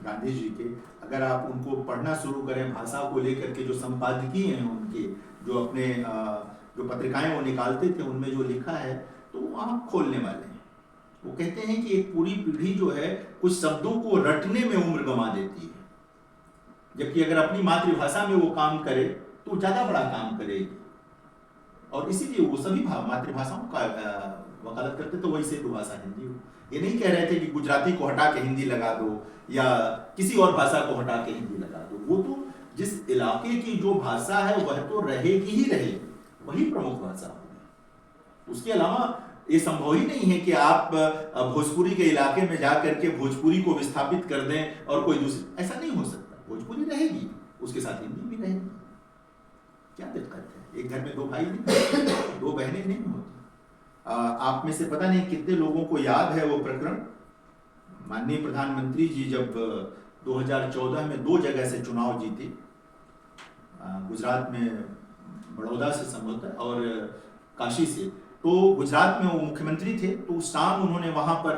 गांधी जी के, अगर आप उनको पढ़ना शुरू करें, भाषा को लेकर के जो संपादकीय हैं उनके, जो अपने जो पत्रिकाएं वो निकालते थे, उनमें जो लिखा है तो आँख खोलने वाले हैं। वो कहते हैं कि एक पूरी पीढ़ी जो है कुछ शब्दों को रटने में उम्र गंवा देती है, जबकि अगर अपनी मातृभाषा में वो काम करे तो ज्यादा बड़ा काम करेगी। और इसीलिए वो सभी मातृभाषाओं का वकालत करते तो वही सेतु भाषा हिंदी हो। ये नहीं कह रहे थे कि गुजराती को हटा के हिंदी लगा दो या किसी और भाषा को हटा के हिंदी लगा दो। वो तो जिस इलाके की जो भाषा है वह तो रहेगी ही रहेगी, वही प्रमुख भाषा होगी। उसके अलावा ये संभव ही नहीं है कि आप भोजपुरी के इलाके में जाकर के भोजपुरी को विस्थापित कर दें और कोई दूसरी, ऐसा नहीं हो सकता। भोजपुरी रहेगी, उसके साथ हिंदी भी रहेगी। क्या दिक्कत है? एक घर में दो भाई नहीं, दो बहनें नहीं होती। आप में से पता नहीं कितने लोगों को याद है वो प्रकरण। माननीय प्रधानमंत्री जी जब 2014 में 2 जगह से चुनाव जीते, गुजरात में बड़ौदा से संभवतः और काशी से, तो गुजरात में वो मुख्यमंत्री थे, तो उस शाम उन्होंने वहां पर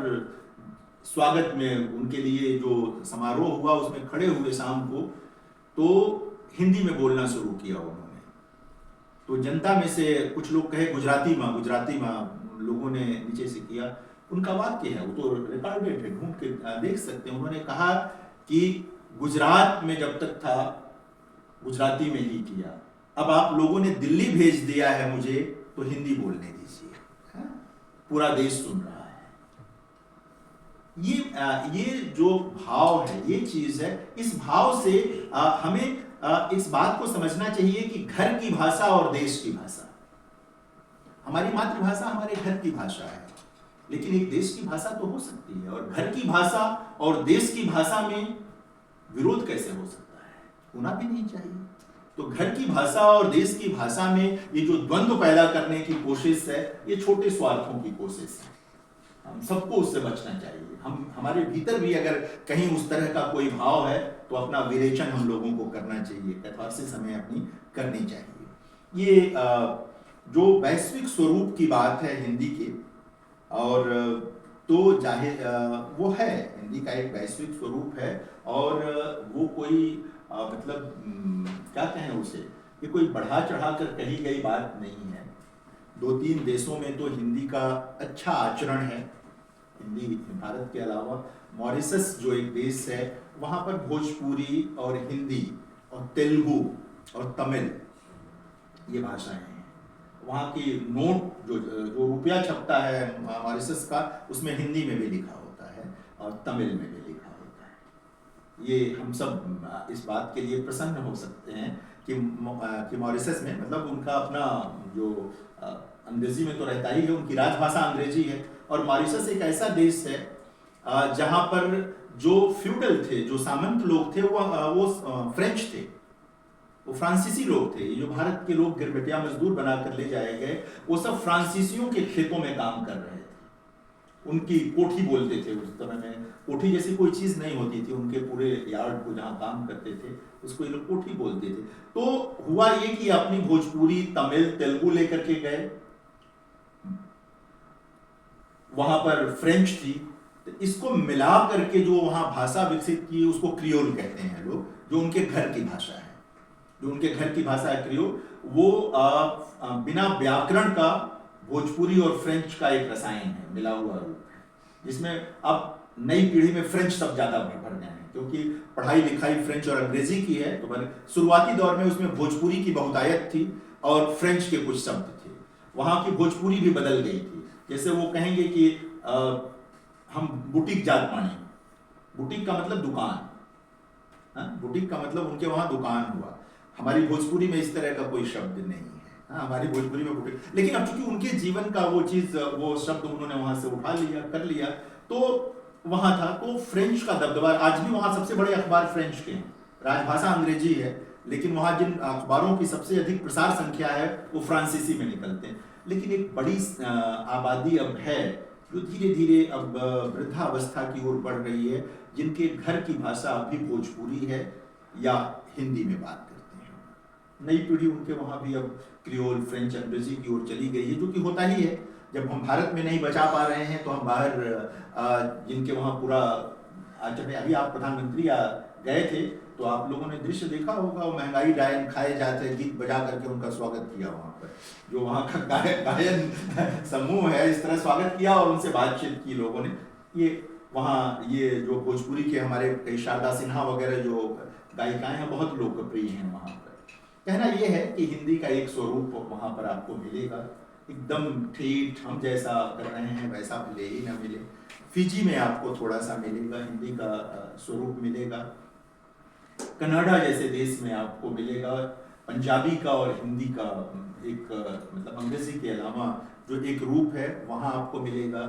स्वागत में उनके लिए जो समारोह हुआ उसमें खड़े हुए शाम को, तो हिंदी में बोलना शुरू किया उन्होंने। तो जनता में से कुछ लोग कहे गुजराती माँ लोगों ने नीचे से किया। उनका वाक्य है, वो तो रिकॉर्डेड है, ढूंढ के देख सकते हैं। उन्होंने कहा कि गुजरात में जब तक था गुजराती में ही किया। अब आप लोगों ने दिल्ली भेज दिया है मुझे, तो हिंदी बोलने दीजिए, हाँ? पूरा देश सुन रहा है। ये जो भाव है, ये चीज है। इस भाव से हमें इस बात को समझना चाहिए कि घर की भाषा और देश की भाषा, हमारी मातृभाषा हमारे घर की भाषा है, लेकिन एक देश की भाषा तो हो सकती है, और घर की भाषा और देश की भाषा में विरोध कैसे हो सकता है? होना भी नहीं चाहिए। तो घर की भाषा और देश की भाषा में ये जो द्वंद्व पैदा करने की कोशिश है, ये छोटे स्वार्थों की कोशिश है। हम सबको उससे बचना चाहिए। हमारे भीतर भी अगर कहीं उस तरह का कोई भाव है, तो अपना विवेचन हम लोगों को करना चाहिए, कैथार्सिस हमें अपनी करनी चाहिए। ये जो वैश्विक स्वरूप की बात है हिंदी के, और तो जाहिर वो है, हिंदी का एक वैश्विक स्वरूप है, और वो कोई क्या कहें उसे, ये कोई बढ़ा चढ़ा कर कही गई बात नहीं है। 2-3 देशों में तो हिंदी का अच्छा आचरण है। हिंदी, भारत के अलावा मॉरिशस जो एक देश है, वहाँ पर भोजपुरी और हिंदी और तेलुगु और तमिल ये भाषाएं हैं। वहाँ की नोट जो रुपया छपता है मॉरिशस का, उसमें हिंदी में भी लिखा होता है और तमिल में भी लिखा होता है। ये हम सब इस बात के लिए प्रसन्न हो सकते हैं कि मॉरिशस में, मतलब उनका अपना जो अंग्रेजी में तो रहता ही है, उनकी राजभाषा अंग्रेजी है, और मॉरिशस एक ऐसा देश है जहाँ पर जो फ्यूडल थे, जो सामंत लोग थे, वो फ्रेंच थे, वो फ्रांसीसी लोग थे। ये जो भारत के लोग गिरबेटिया मजदूर बनाकर ले जाए गए, वो सब फ्रांसीसियों के खेतों में काम कर रहे थे। उनकी कोठी बोलते थे उस समय में, कोठी जैसी कोई चीज नहीं होती थी, उनके पूरे यार्ड को जहाँ काम करते थे उसको ये लोग कोठी बोलते थे। तो हुआ ये कि अपनी भोजपुरी, तमिल, तेलुगु लेकर के गए, वहां पर फ्रेंच थी, तो इसको मिला करके जो वहां भाषा विकसित की, उसको क्रियोल कहते हैं लोग, जो उनके घर की भाषा है। जो उनके घर की भाषा है क्रियोल, वो बिना व्याकरण का भोजपुरी और फ्रेंच का एक रसायन है, मिला हुआ रूप है, जिसमें अब नई पीढ़ी में फ्रेंच सब ज्यादा भर गए हैं, क्योंकि पढ़ाई लिखाई फ्रेंच और अंग्रेजी की है। तो शुरुआती दौर में उसमें भोजपुरी की बहुतायत थी और फ्रेंच के कुछ शब्द थे। वहां की भोजपुरी भी बदल गई थी। जैसे वो कहेंगे कि हम बुटीक जात माने, बुटीक का मतलब दुकान, बुटीक का मतलब उनके वहां दुकान हुआ। हमारी भोजपुरी में इस तरह का कोई शब्द नहीं है। हमारी भोजपुरी में बुटीक, लेकिन अब चूंकि उनके जीवन का वो चीज, वो शब्द उन्होंने वहां से उठा लिया, कर लिया, तो वहां था। तो फ्रेंच का दबदबा, आज भी वहां सबसे बड़े अखबार फ्रेंच के हैं, राजभाषा अंग्रेजी है, लेकिन वहां जिन अखबारों की सबसे अधिक प्रसार संख्या है, वो फ्रांसीसी में निकलते हैं। लेकिन एक बड़ी आबादी अब है जो धीरे धीरे अब वृद्धावस्था की ओर बढ़ रही है, जिनके घर की भाषा अभी भोजपुरी है या हिंदी में बात करते हैं। नई पीढ़ी उनके वहाँ भी अब क्रियोल, फ्रेंच, अंग्रेजी की ओर चली गई है, जो कि होता ही है। जब हम भारत में नहीं बचा पा रहे हैं, तो हम बाहर जिनके वहाँ पूरा आचरण। अभी आप प्रधानमंत्री गए थे, तो आप लोगों ने दृश्य देखा होगा, वो महंगाई गायन खाए जाते, गीत बजा करके उनका स्वागत किया वहाँ पर। जो वहाँ का गायन समूह है, इस तरह स्वागत किया और उनसे बातचीत की लोगों ने। ये वहाँ ये जो भोजपुरी के हमारे कई शारदा सिन्हा वगैरह जो गायिकाएं हैं, बहुत लोकप्रिय हैं वहाँ पर। कहना यह है कि हिंदी का एक स्वरूप वहाँ पर आपको मिलेगा, एकदम ठेठ हम जैसा कर रहे हैं वैसा मिले ही ना मिले। फिजी में आपको थोड़ा सा मिलेगा, हिंदी का स्वरूप मिलेगा। कनाडा जैसे देश में आपको मिलेगा पंजाबी का और हिंदी का एक, मतलब अंग्रेजी के अलावा जो एक रूप है, वहाँ आपको मिलेगा।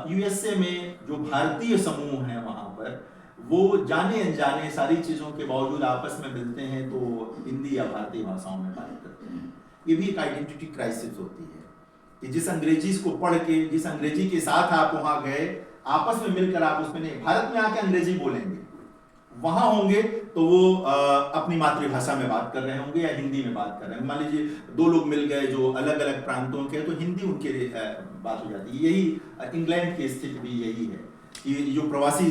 यूएसए में जो भारतीय समूह है, वहाँ पर वो जाने अनजाने सारी चीज़ों के बावजूद आपस में मिलते हैं, तो हिंदी या भारतीय भाषाओं में बात करते हैं। ये भी एक आइडेंटिटी क्राइसिस होती है कि जिस अंग्रेजी को पढ़ के, जिस अंग्रेजी के साथ आप वहाँ गए, आपस में मिलकर आप उसमें नहीं, भारत में आके अंग्रेजी बोलेंगे, वहां होंगे तो वो अपनी मातृभाषा में बात कर रहे होंगे या हिंदी में बात कर रहे हैं। मान लीजिए दो लोग मिल गए जो अलग अलग प्रांतों के, तो हिंदी उनके बात हो जाती है। यही इंग्लैंड की स्थिति भी यही है कि जो प्रवासी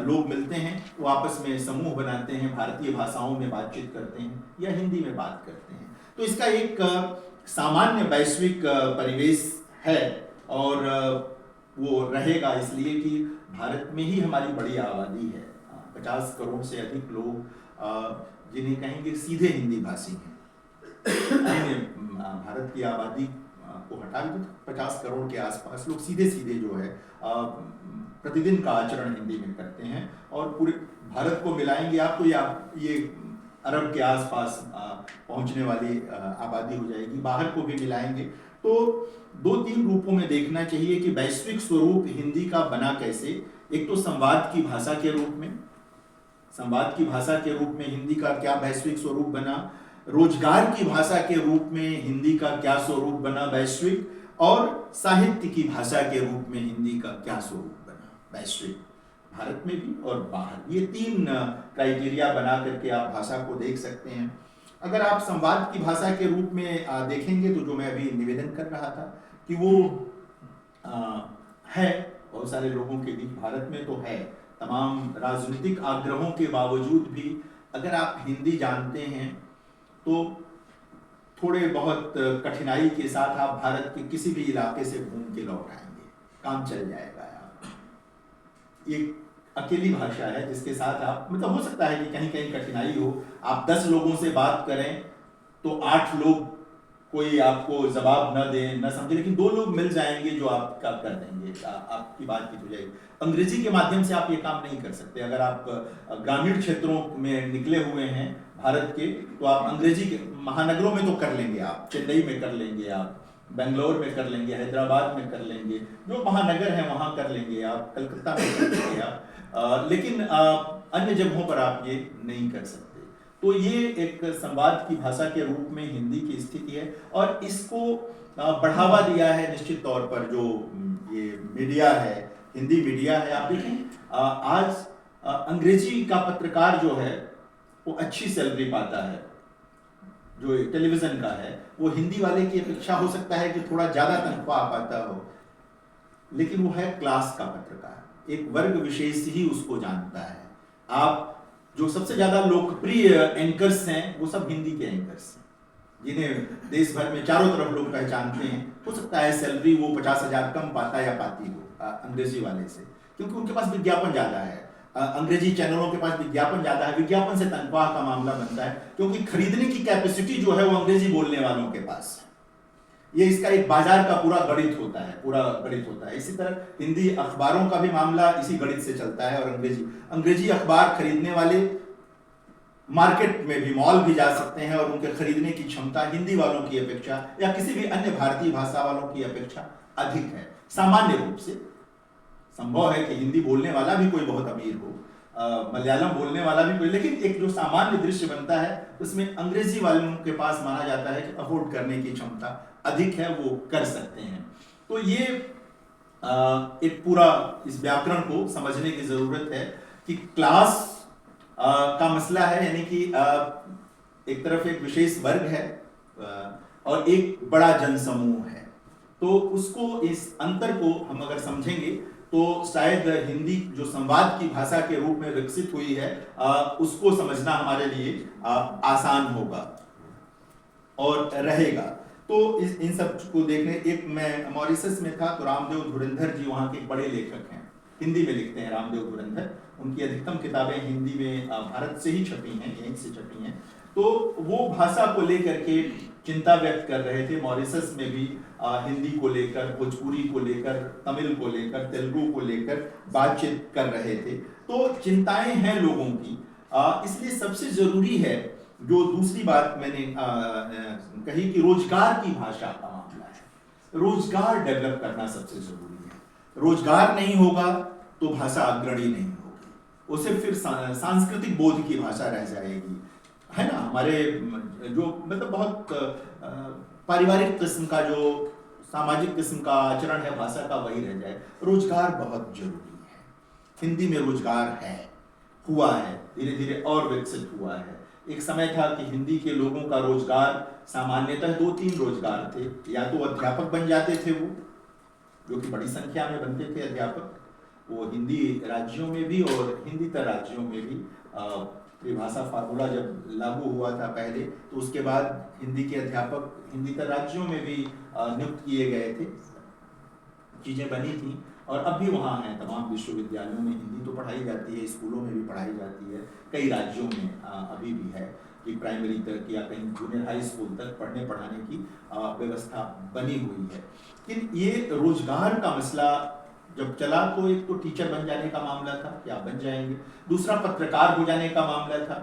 लोग मिलते हैं, वो आपस में समूह बनाते हैं, भारतीय भाषाओं में बातचीत करते हैं या हिंदी में बात करते हैं। तो इसका एक सामान्य वैश्विक परिवेश है, और वो रहेगा इसलिए कि भारत में ही हमारी बड़ी आबादी है, 50 करोड़ से अधिक लोग जिन्हें कहेंगे सीधे हिंदी भाषी हैं। भारत की आबादी को हटा भी तो 50 करोड़ के आसपास लोग सीधे सीधे जो है प्रतिदिन का आचरण हिंदी में करते हैं, और पूरे भारत को मिलाएंगे आप तो ये अरब के आसपास पहुंचने वाली आबादी हो जाएगी। बाहर को भी मिलाएंगे तो 2-3 रूपों में देखना चाहिए कि वैश्विक स्वरूप हिंदी का बना कैसे। एक तो संवाद की भाषा के रूप में, संवाद की भाषा के रूप में हिंदी का क्या वैश्विक स्वरूप बना, रोजगार की भाषा के रूप में हिंदी का क्या स्वरूप बना वैश्विक, और साहित्य की भाषा के रूप में हिंदी का क्या स्वरूप बना वैश्विक, भारत में भी और बाहर। ये 3 क्राइटेरिया बना करके आप भाषा को देख सकते हैं। अगर आप संवाद की भाषा के रूप में देखेंगे तो जो मैं अभी निवेदन कर रहा था कि वो है बहुत सारे लोगों के बीच, भारत में तो है, तमाम राजनीतिक आग्रहों के बावजूद भी अगर आप हिंदी जानते हैं तो थोड़े बहुत कठिनाई के साथ आप भारत के किसी भी इलाके से घूम के लौट आएंगे, काम चल जाएगा। आप एक अकेली भाषा है जिसके साथ आप, मतलब हो सकता है कि कहीं कहीं कठिनाई हो, आप 10 लोगों से बात करें तो 8 लोग कोई आपको जवाब न दे न समझे, लेकिन 2 लोग मिल जाएंगे जो आपका कर देंगे, आपकी बातचीत हो जाएगी। अंग्रेजी के माध्यम से आप ये काम नहीं कर सकते। अगर आप ग्रामीण क्षेत्रों में निकले हुए हैं भारत के तो आप अंग्रेजी के महानगरों में तो कर लेंगे, आप चेन्नई में कर लेंगे, आप बेंगलोर में कर लेंगे, हैदराबाद में कर लेंगे, जो महानगर है वहां कर लेंगे, आप कलकत्ता में कर लेंगे आप, लेकिन अन्य जगहों पर आप ये नहीं कर सकते। तो ये एक संवाद की भाषा के रूप में हिंदी की स्थिति है, और इसको बढ़ावा दिया है निश्चित तौर पर जो ये मीडिया है, हिंदी मीडिया है। आप देखें आज अंग्रेजी का पत्रकार जो है वो अच्छी सैलरी पाता है, जो टेलीविजन का है, वो हिंदी वाले की अपेक्षा हो सकता है कि थोड़ा ज्यादा तनख्वाह पाता हो, लेकिन वो है क्लास का पत्रकार, एक वर्ग विशेष ही उसको जानता है। आप जो सबसे ज्यादा लोकप्रिय एंकर्स हैं वो सब हिंदी के एंकर्स हैं, जिन्हें देश भर में चारों तरफ लोग पहचानते हैं। हो सकता है सैलरी वो 50,000 कम पाता या पाती हो अंग्रेजी वाले से, क्योंकि उनके पास विज्ञापन ज्यादा है, अंग्रेजी चैनलों के पास विज्ञापन ज्यादा है, विज्ञापन से तनख्वाह का मामला बनता है, क्योंकि खरीदने की कैपेसिटी जो है वो अंग्रेजी बोलने वालों के पास है। ये इसका एक बाजार का पूरा गणित होता है, पूरा गणित होता है। इसी तरह हिंदी अखबारों का भी मामला इसी गणित से चलता है, और अंग्रेजी अखबार खरीदने वाले मार्केट में भी, मॉल भी जा सकते हैं, और उनके खरीदने की क्षमता हिंदी वालों की अपेक्षा या किसी भी अन्य भारतीय भाषा वालों की अपेक्षा अधिक है। सामान्य रूप से संभव है कि हिंदी बोलने वाला भी कोई बहुत अमीर हो, मलयालम बोलने वाला भी कोई, लेकिन एक जो सामान्य दृश्य बनता है उसमें अंग्रेजी वालों के पास माना जाता है कि अफोर्ड करने की क्षमता अधिक है, वो कर सकते हैं। तो ये एक पूरा इस व्याकरण को समझने की जरूरत है कि क्लास का मसला है, यानी कि एक तरफ एक विशेष वर्ग है और एक बड़ा जनसमूह है, तो उसको, इस अंतर को हम अगर समझेंगे तो शायद हिंदी जो संवाद की भाषा के रूप में विकसित हुई है उसको समझना हमारे लिए आसान होगा और रहेगा। तो इन सब को देखने, एक मैं मॉरिशस में था तो रामदेव धुरंधर जी वहाँ के बड़े लेखक हैं, हिंदी में लिखते हैं रामदेव धुरंधर, उनकी अधिकतम किताबें हिंदी में भारत से ही छपी हैं, यहीं से छपी हैं। तो वो भाषा को लेकर के चिंता व्यक्त कर रहे थे, मॉरिशस में भी हिंदी को लेकर, भोजपुरी को लेकर, तमिल को लेकर, तेलुगु को लेकर बातचीत कर रहे थे। तो चिंताएं हैं लोगों की, इसलिए सबसे जरूरी है, जो दूसरी बात मैंने कही कि रोजगार की भाषा का मामला है, रोजगार डेवलप करना सबसे जरूरी है। रोजगार नहीं होगा तो भाषा अग्रणी नहीं होगी, उसे फिर सांस्कृतिक बोध की भाषा रह जाएगी, है ना। हमारे जो मतलब बहुत पारिवारिक किस्म का, जो सामाजिक किस्म का आचरण है भाषा का, वही रह जाए। रोजगार बहुत जरूरी है, हिंदी में रोजगार है, हुआ है, धीरे धीरे और विकसित हुआ है। एक समय था कि हिंदी के लोगों का रोजगार सामान्यतः 2-3 रोजगार थे, या तो अध्यापक बन जाते थे वो, जो कि बड़ी संख्या में बनते थे अध्यापक, वो हिंदी राज्यों में भी और हिंदीतर राज्यों में भी। त्रिभाषा फार्मूला जब लागू हुआ था पहले, तो उसके बाद हिंदी के अध्यापक हिंदीतर राज्यों में भी नियुक्त किए गए थे, चीजें बनी थी। और अब भी वहाँ हैं, तमाम विश्वविद्यालयों में हिंदी तो पढ़ाई जाती है, स्कूलों में भी पढ़ाई जाती है, कई राज्यों में अभी भी है कि प्राइमरी तक या कहीं जूनियर हाई स्कूल तक पढ़ने पढ़ाने की व्यवस्था बनी हुई है। लेकिन ये रोजगार का मसला जब चला तो एक तो टीचर बन जाने का मामला था कि आप बन जाएंगे, दूसरा पत्रकार हो जाने का मामला था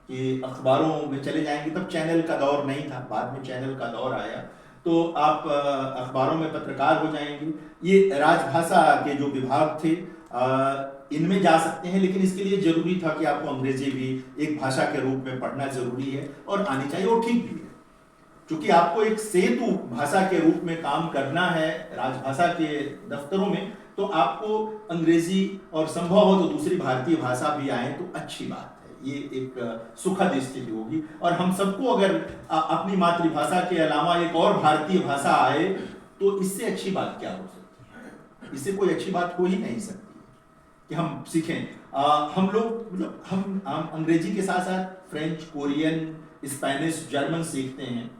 कि अखबारों में चले जाएंगे, तब चैनल का दौर नहीं था, बाद में चैनल का दौर आया तो आप अखबारों में पत्रकार हो जाएंगे। ये राजभाषा के जो विभाग थे इनमें जा सकते हैं, लेकिन इसके लिए जरूरी था कि आपको अंग्रेजी भी एक भाषा के रूप में पढ़ना जरूरी है और आनी चाहिए, और ठीक भी है, क्योंकि आपको एक सेतु भाषा के रूप में काम करना है राजभाषा के दफ्तरों में, तो आपको अंग्रेजी और संभव हो तो दूसरी भारतीय भाषा भी आए तो अच्छी बात है, ये एक सुखद स्थिति होगी। और हम सबको अगर अपनी मातृभाषा के अलावा एक और भारतीय भाषा आए तो इससे अच्छी बात क्या हो सकती है, इससे कोई अच्छी बात हो ही नहीं सकती कि हम सीखें। हम लोग मतलब हम अंग्रेजी के साथ साथ फ्रेंच, कोरियन, स्पेनिश, जर्मन सीखते हैं,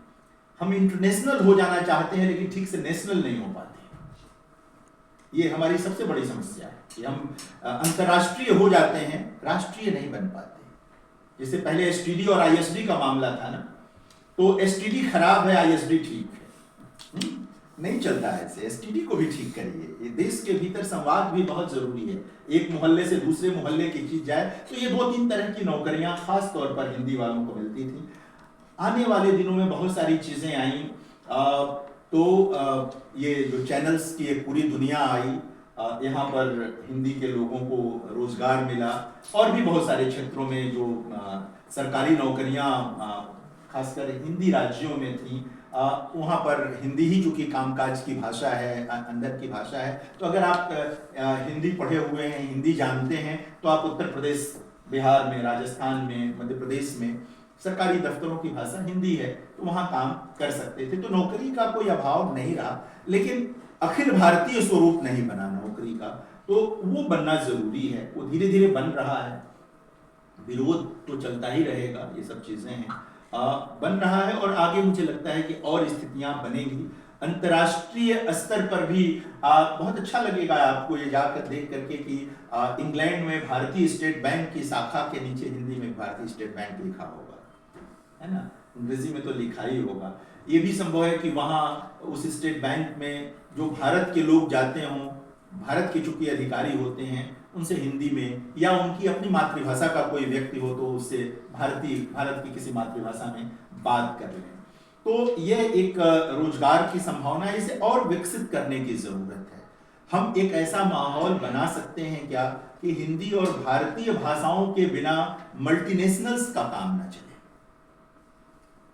हम इंटरनेशनल हो जाना चाहते हैं लेकिन ठीक से नेशनल नहीं हो पाते। ये हमारी सबसे बड़ी समस्या है कि हम अंतर्राष्ट्रीय हो जाते हैं, राष्ट्रीय नहीं बन पाते। जैसे पहले एसटीडी और आईएसडी का मामला था ना, तो एसटीडी खराब है, आईएसडी ठीक है, नहीं चलता है ऐसे, एसटीडी को भी ठीक करिए। ये देश के भीतर संवाद भी बहुत जरूरी है, एक मोहल्ले से दूसरे मोहल्ले की चीज जाए तो ये 2-3 तरह की नौकरियां खास तौर पर हिंदी वालों को मिलती थी। आने वाले दिनों में बहुत सारी चीजें आई, ये जो चैनल्स की एक पूरी दुनिया आई, यहाँ पर हिंदी के लोगों को रोजगार मिला, और भी बहुत सारे क्षेत्रों में जो सरकारी नौकरियां खासकर हिंदी राज्यों में थी, वहाँ पर हिंदी ही चूंकि कामकाज की भाषा है, अंदर की भाषा है, तो अगर आप हिंदी पढ़े हुए हैं, हिंदी जानते हैं, तो आप उत्तर प्रदेश, बिहार में, राजस्थान में, मध्य प्रदेश में सरकारी दफ्तरों की भाषा हिंदी है, तो वहाँ काम कर सकते थे। तो नौकरी का कोई अभाव नहीं रहा, लेकिन अखिल भारतीय स्वरूप नहीं बना नौकरी का, तो वो बनना जरूरी है, वो धीरे धीरे बन रहा है। विरोध तो चलता ही रहेगा, ये सब चीजें हैं, बन रहा है, और आगे मुझे लगता है कि और स्थितियां बनेंगी अंतर्राष्ट्रीय स्तर पर भी। बहुत अच्छा लगेगा आपको ये जाकर देख करके कि इंग्लैंड में भारतीय स्टेट बैंक की शाखा के नीचे हिंदी में भारतीय स्टेट बैंक लिखा होगा, है ना, अंग्रेजी में तो लिखा ही होगा। ये भी संभव है कि वहाँ उस स्टेट बैंक में जो भारत के लोग जाते हों, भारत के चूंकि अधिकारी होते हैं, उनसे हिंदी में, या उनकी अपनी मातृभाषा का कोई व्यक्ति हो तो उससे भारत की किसी मातृभाषा में बात कर लें। तो यह एक रोजगार की संभावना है, इसे और विकसित करने की जरूरत है। हम एक ऐसा माहौल बना सकते हैं क्या कि हिंदी और भारतीय भाषाओं के बिना मल्टीनेशनल्स का काम न चले।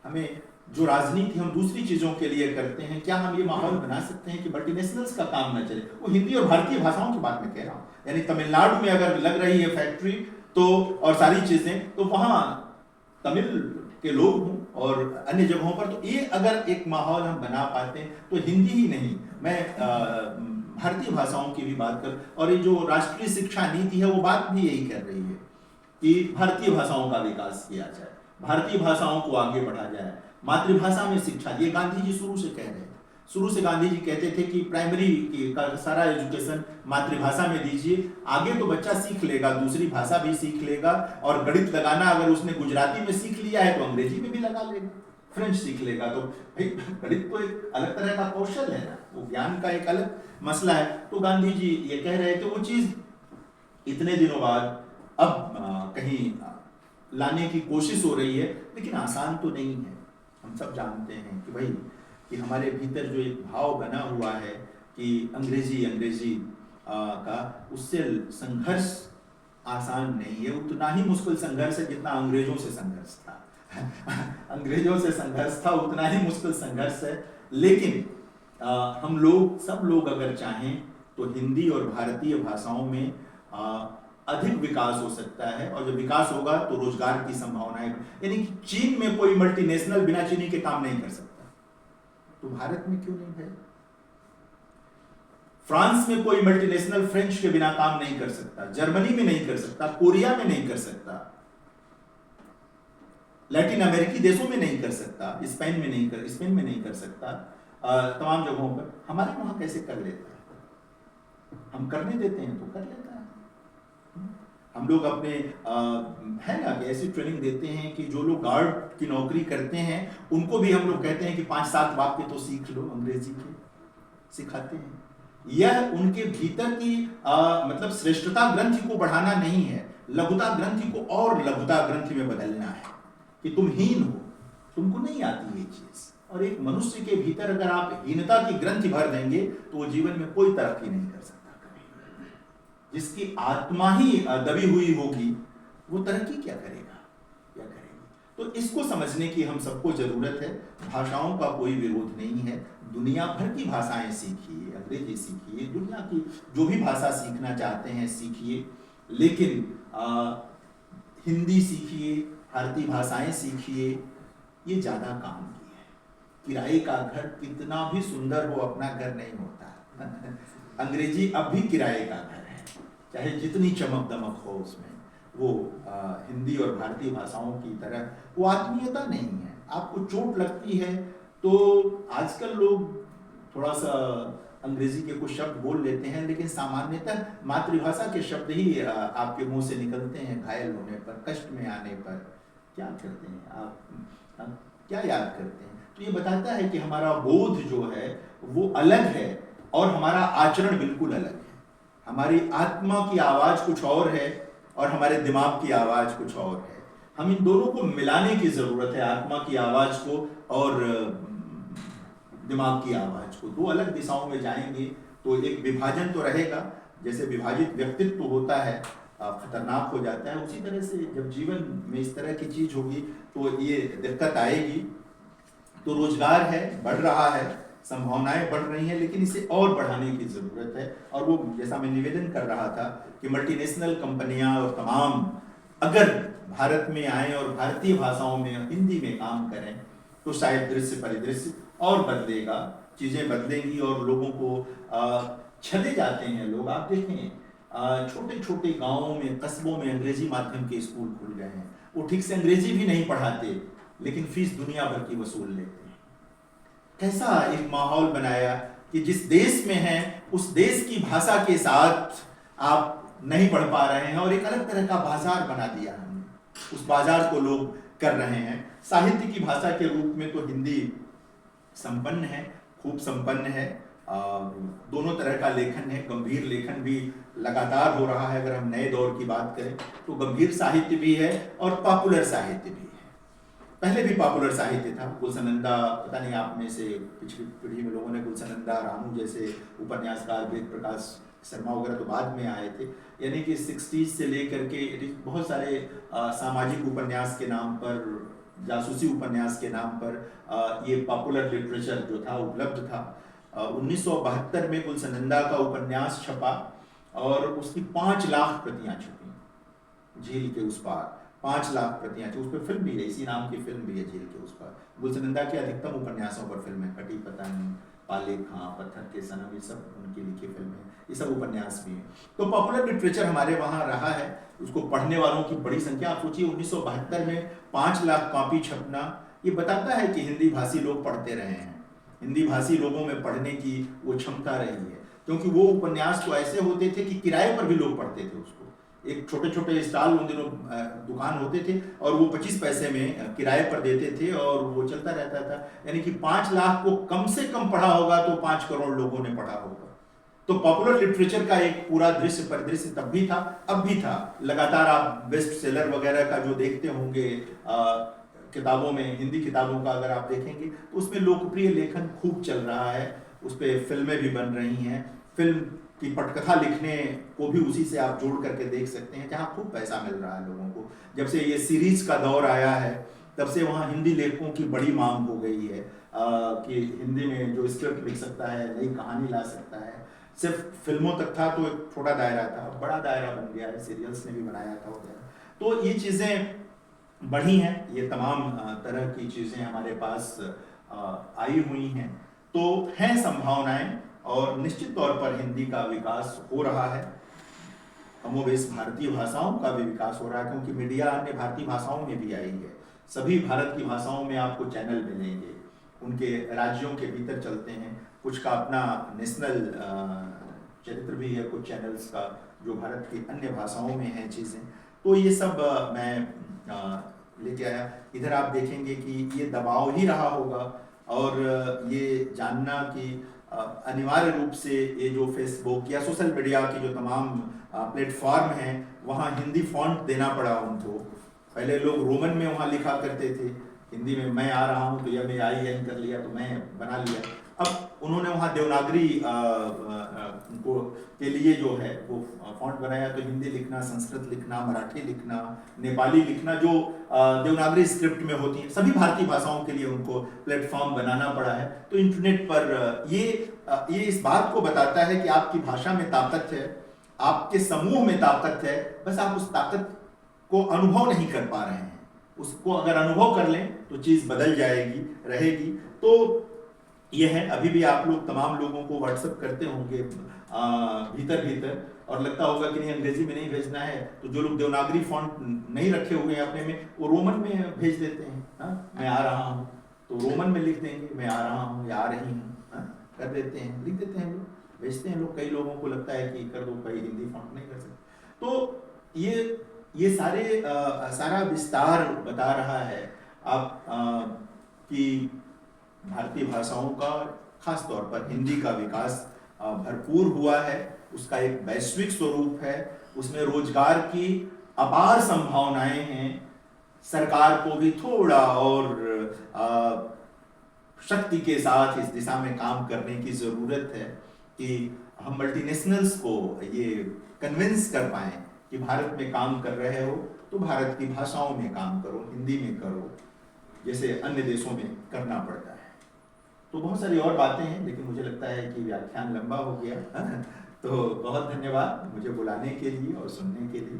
हमें जो राजनीति हम दूसरी चीजों के लिए करते हैं, क्या हम ये माहौल बना सकते हैं कि मल्टीनेशनल्स का काम न चले। वो हिंदी और भारतीय भाषाओं की बात मैं कह रहा हूँ, यानी तमिलनाडु में अगर लग रही है फैक्ट्री तो, और सारी चीजें, तो वहां तमिल के लोग हों और अन्य जगहों पर, तो ये अगर एक माहौल हम बना पाते हैं तो हिंदी ही नहीं, मैं भारतीय भाषाओं की भी बात कर, और ये जो राष्ट्रीय शिक्षा नीति है वो बात भी यही कर रही है कि भारतीय भाषाओं का विकास किया जाए, भारतीय भाषाओं को आगे बढ़ा जाए, मातृभाषा में शिक्षा। ये गांधी जी शुरू से कह रहे हैं, शुरू से गांधी जी कहते थे कि प्राइमरी का सारा एजुकेशन मातृभाषा में दीजिए, आगे तो बच्चा सीख लेगा, दूसरी भाषा भी सीख लेगा, और गणित लगाना अगर उसने गुजराती में सीख लिया है तो अंग्रेजी में भी लगा लेगा, फ्रेंच सीख लेगा, तो भाई गणित तो एक अलग तरह का कौशल है ना, वो ज्ञान का एक अलग मसला है। तो गांधी जी ये कह रहे थे, वो चीज इतने दिनों बाद अब कहीं लाने की कोशिश हो रही है, लेकिन आसान तो नहीं है। हम सब जानते हैं कि भाई कि हमारे भीतर जो एक भाव बना हुआ है कि अंग्रेजी का, उससे संघर्ष आसान नहीं है, उतना ही मुश्किल संघर्ष है जितना अंग्रेजों से संघर्ष था अंग्रेजों से संघर्ष था उतना ही मुश्किल संघर्ष है। लेकिन हम लोग, सब लोग अगर चाहें तो हिंदी और भारतीय भाषाओं में अधिक विकास हो सकता है, और जब विकास होगा तो रोजगार की संभावनाएं, यानी कि चीन में कोई मल्टीनेशनल बिना चीनी के काम नहीं कर सकता, तो भारत में क्यों नहीं है? फ्रांस में कोई मल्टीनेशनल फ्रेंच के बिना काम नहीं कर सकता, जर्मनी में नहीं कर सकता, कोरिया में नहीं कर सकता, लैटिन अमेरिकी देशों में नहीं कर सकता, स्पेन में नहीं कर सकता, तमाम जगहों पर। हमारे वहां कैसे कर लेता है? हम करने देते हैं तो कर लेता है। हम लोग अपने है ना कि ऐसी ट्रेनिंग देते हैं कि जो लोग गार्ड की नौकरी करते हैं उनको भी हम लोग कहते हैं कि 5-7 वाक्य तो सीख लो अंग्रेजी के, सिखाते हैं। यह उनके भीतर की मतलब श्रेष्ठता ग्रंथि को बढ़ाना नहीं है, लघुता ग्रंथि को और लघुता ग्रंथि में बदलना है कि तुम हीन हो, तुमको नहीं आती ये चीज। और एक मनुष्य के भीतर अगर आप हीनता की ग्रंथि भर देंगे तो वो जीवन में कोई तरक्की नहीं कर सकता कभी। जिसकी आत्मा ही दबी हुई होगी वो तरक्की क्या करेगा, क्या करेगी। तो इसको समझने की हम सबको जरूरत है। भाषाओं का कोई विरोध नहीं है, दुनिया भर की भाषाएं सीखिए, अंग्रेजी सीखिए, दुनिया की जो भी भाषा सीखना चाहते हैं सीखिए, लेकिन हिंदी सीखिए, भारतीय भाषाएं सीखिए, ये ज्यादा काम की है। किराए का घर कितना भी सुंदर हो अपना घर नहीं होता। अंग्रेजी अब भी किराए का घर है, चाहे जितनी चमक दमक हो उसमें, वो हिंदी और भारतीय भाषाओं की तरह वो आत्मीयता नहीं है। आपको चोट लगती है तो आजकल लोग थोड़ा सा अंग्रेजी के कुछ शब्द बोल लेते हैं, लेकिन सामान्यतः मातृभाषा के शब्द ही आपके मुंह से निकलते हैं घायल होने पर, कष्ट में आने पर। क्या करते हैं आप क्या याद करते हैं? तो ये बताता है कि हमारा बोध जो है वो अलग है और हमारा आचरण बिल्कुल अलग है। हमारी आत्मा की आवाज कुछ और है और हमारे दिमाग की आवाज कुछ और है। हम इन दोनों को मिलाने की जरूरत है, आत्मा की आवाज को और दिमाग की आवाज को। दो अलग दिशाओं में जाएंगे तो एक विभाजन तो रहेगा, जैसे विभाजित व्यक्तित्व होता है खतरनाक हो जाता है, उसी तरह से जब जीवन में इस तरह की चीज होगी तो ये दिक्कत आएगी। तो रोजगार है, बढ़ रहा है, संभावनाएं बढ़ रही हैं, लेकिन इसे और बढ़ाने की जरूरत है। और वो जैसा मैं निवेदन कर रहा था कि मल्टीनेशनल कंपनियां और तमाम अगर भारत में आए और भारतीय भाषाओं में, हिंदी में काम करें तो शायद दृश्य परिदृश्य और बदलेगा, चीजें बदलेंगी और लोगों को चले जाते हैं लोग। आप देखें छोटे छोटे गांवों में, कस्बों में अंग्रेजी माध्यम के स्कूल खुल गए हैं। वो ठीक से अंग्रेजी भी नहीं पढ़ाते लेकिन फीस दुनिया भर की वसूल लेते हैं। कैसा एक माहौल बनाया कि जिस देश में हैं उस देश की भाषा के साथ आप नहीं पढ़ पा रहे हैं और एक अलग तरह का बाजार बना दिया हमने, उस बाजार को लोग कर रहे हैं। साहित्य की भाषा के रूप में तो हिंदी संपन्न है, खूब संपन्न है, दोनों तरह का लेखन है, गंभीर लेखन भी लगातार हो रहा है। अगर हम नए दौर की बात करें तो गंभीर साहित्य भी है और पॉपुलर साहित्य भी है। पहले भी पॉपुलर साहित्य था, गुलसनंदा, पता नहीं आप में से पिछली पीढ़ी में लोगों ने गुलसनंदा, रानू जैसे उपन्यासकार, वेद प्रकाश शर्मा वगैरह तो बाद में आए थे। यानी कि 60s से लेकर के बहुत सारे सामाजिक उपन्यास के नाम पर, जासूसी उपन्यास के नाम पर ये पॉपुलर लिटरेचर जो था उपलब्ध था। 1972 में गुलसनंदा का उपन्यास छपा और उसकी 5 लाख प्रतियां छपी। झील के उस पार 5 लाख प्रतियां थी। उस पर फिल्म भी है, इसी नाम की फिल्म भी है, झील के उस पार। गुलसनंदा के अधिकतम उपन्यासों पर फिल्म है, कटी पतंग, पाले खां, पत्थर के सनम, ये सब उनकी लिखी फिल्म है, ये सब उपन्यास भी हैं। तो पॉपुलर लिटरेचर हमारे वहाँ रहा है, उसको पढ़ने वालों की बड़ी संख्या। आप सोचिए 1972 में 5 लाख कॉपी छपना, ये बताता है कि हिंदी भाषी लोग पढ़ते रहे हैं, हिंदी भाषी लोगों में पढ़ने की वो क्षमता रही है। क्योंकि वो उपन्यास तो ऐसे होते थे कि किराए पर भी लोग पढ़ते थे उसको। एक छोटे छोटे स्टॉल उन दिनों दुकान होते थे और वो 25 पैसे में किराए पर देते थे और वो चलता रहता था। यानी कि 5 लाख को कम से कम पढ़ा होगा तो 5 करोड़ लोगों ने पढ़ा होगा। तो पॉपुलर लिटरेचर का एक पूरा दृश्य परिदृश्य तब भी था, अब भी था। लगातार आप बेस्ट सेलर वगैरह का जो देखते होंगे किताबों में, हिंदी किताबों का अगर आप देखेंगे तो उसमें लोकप्रिय लेखन खूब चल रहा है, उस पर फिल्में भी बन रही हैं। फिल्म की पटकथा लिखने को भी उसी से आप जोड़ करके देख सकते हैं, जहाँ खूब पैसा मिल रहा है लोगों को। जब से ये सीरीज का दौर आया है तब से वहाँ हिंदी लेखकों की बड़ी मांग हो गई है कि हिंदी में जो स्क्रिप्ट लिख सकता है, नई कहानी ला सकता है। सिर्फ फिल्मों तक था तो एक छोटा दायरा था, बड़ा दायरा बन गया है, सीरियल्स ने भी बनाया था वगैरह। तो ये चीज़ें बढ़ी हैं, ये तमाम तरह की चीज़ें हमारे पास आई हुई हैं। तो हैं संभावनाएं और निश्चित तौर पर हिंदी का विकास हो रहा है। कमोबेश भारतीय भाषाओं का भी विकास हो रहा है, क्योंकि मीडिया अन्य भारतीय भाषाओं में भी आई है। सभी भारत की भाषाओं में आपको चैनल मिलेंगे, उनके राज्यों के भीतर चलते हैं। कुछ का अपना नेशनल चरित्र भी है कुछ चैनल्स का जो भारत की अन्य भाषाओं में हैं चीज़ें। तो ये सब मैं लेके आया। इधर आप देखेंगे कि ये दबाव ही रहा होगा, और ये जानना कि अनिवार्य रूप से ये जो फेसबुक या सोशल मीडिया की जो तमाम प्लेटफॉर्म हैं वहाँ हिंदी फॉन्ट देना पड़ा उनको। पहले लोग रोमन में वहाँ लिखा करते थे, हिंदी में मैं आ रहा हूँ तो या मैं आई एन कर लिया तो मैं बना लिया। अब उन्होंने वहाँ देवनागरी को के लिए जो है वो फॉन्ट बनाया, तो हिंदी लिखना, संस्कृत लिखना, मराठी लिखना, नेपाली लिखना जो देवनागरी स्क्रिप्ट में होती है, सभी भारतीय भाषाओं के लिए उनको प्लेटफॉर्म बनाना पड़ा है। तो इंटरनेट पर ये इस बात को बताता है कि आपकी भाषा में ताकत है, आपके समूह में ताकत है, बस आप उस ताकत को अनुभव नहीं कर पा रहे हैं। उसको अगर अनुभव कर लें तो चीज़ बदल जाएगी, रहेगी। तो ये है, अभी भी आप लोग तमाम लोगों को व्हाट्सएप करते होंगे भीतर भीतर, और लगता होगा कि नहीं अंग्रेजी में नहीं भेजना है, तो जो लोग देवनागरी फॉन्ट नहीं रखे हुए हैं अपने में, वो रोमन में भेज देते हैं। मैं आ रहा हूँ तो रोमन में लिख देंगे, मैं आ रहा हूँ या आ रही हूँ, कर देते हैं, लिख देते हैं लोग, भेजते हैं लोग। कई लोगों को लगता है कि कर दो भाई, हिंदी फॉन्ट नहीं कर सकते। तो ये सारा विस्तार बता रहा है आप कि भारतीय भाषाओं का, खास तौर पर हिंदी का विकास भरपूर हुआ है, उसका एक वैश्विक स्वरूप है, उसमें रोजगार की अपार संभावनाएं हैं। सरकार को भी थोड़ा और शक्ति के साथ इस दिशा में काम करने की ज़रूरत है कि हम मल्टीनेशनल्स को ये कन्विंस कर पाएं कि भारत में काम कर रहे हो तो भारत की भाषाओं में काम करो, हिंदी में करो, जैसे अन्य देशों में करना पड़ता है। तो बहुत सारी और बातें हैं, लेकिन मुझे लगता है कि व्याख्यान लंबा हो गया। तो बहुत धन्यवाद मुझे बुलाने के लिए और सुनने के लिए।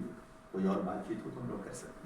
कोई और बातचीत हो तो हम लोग कर सकते हैं।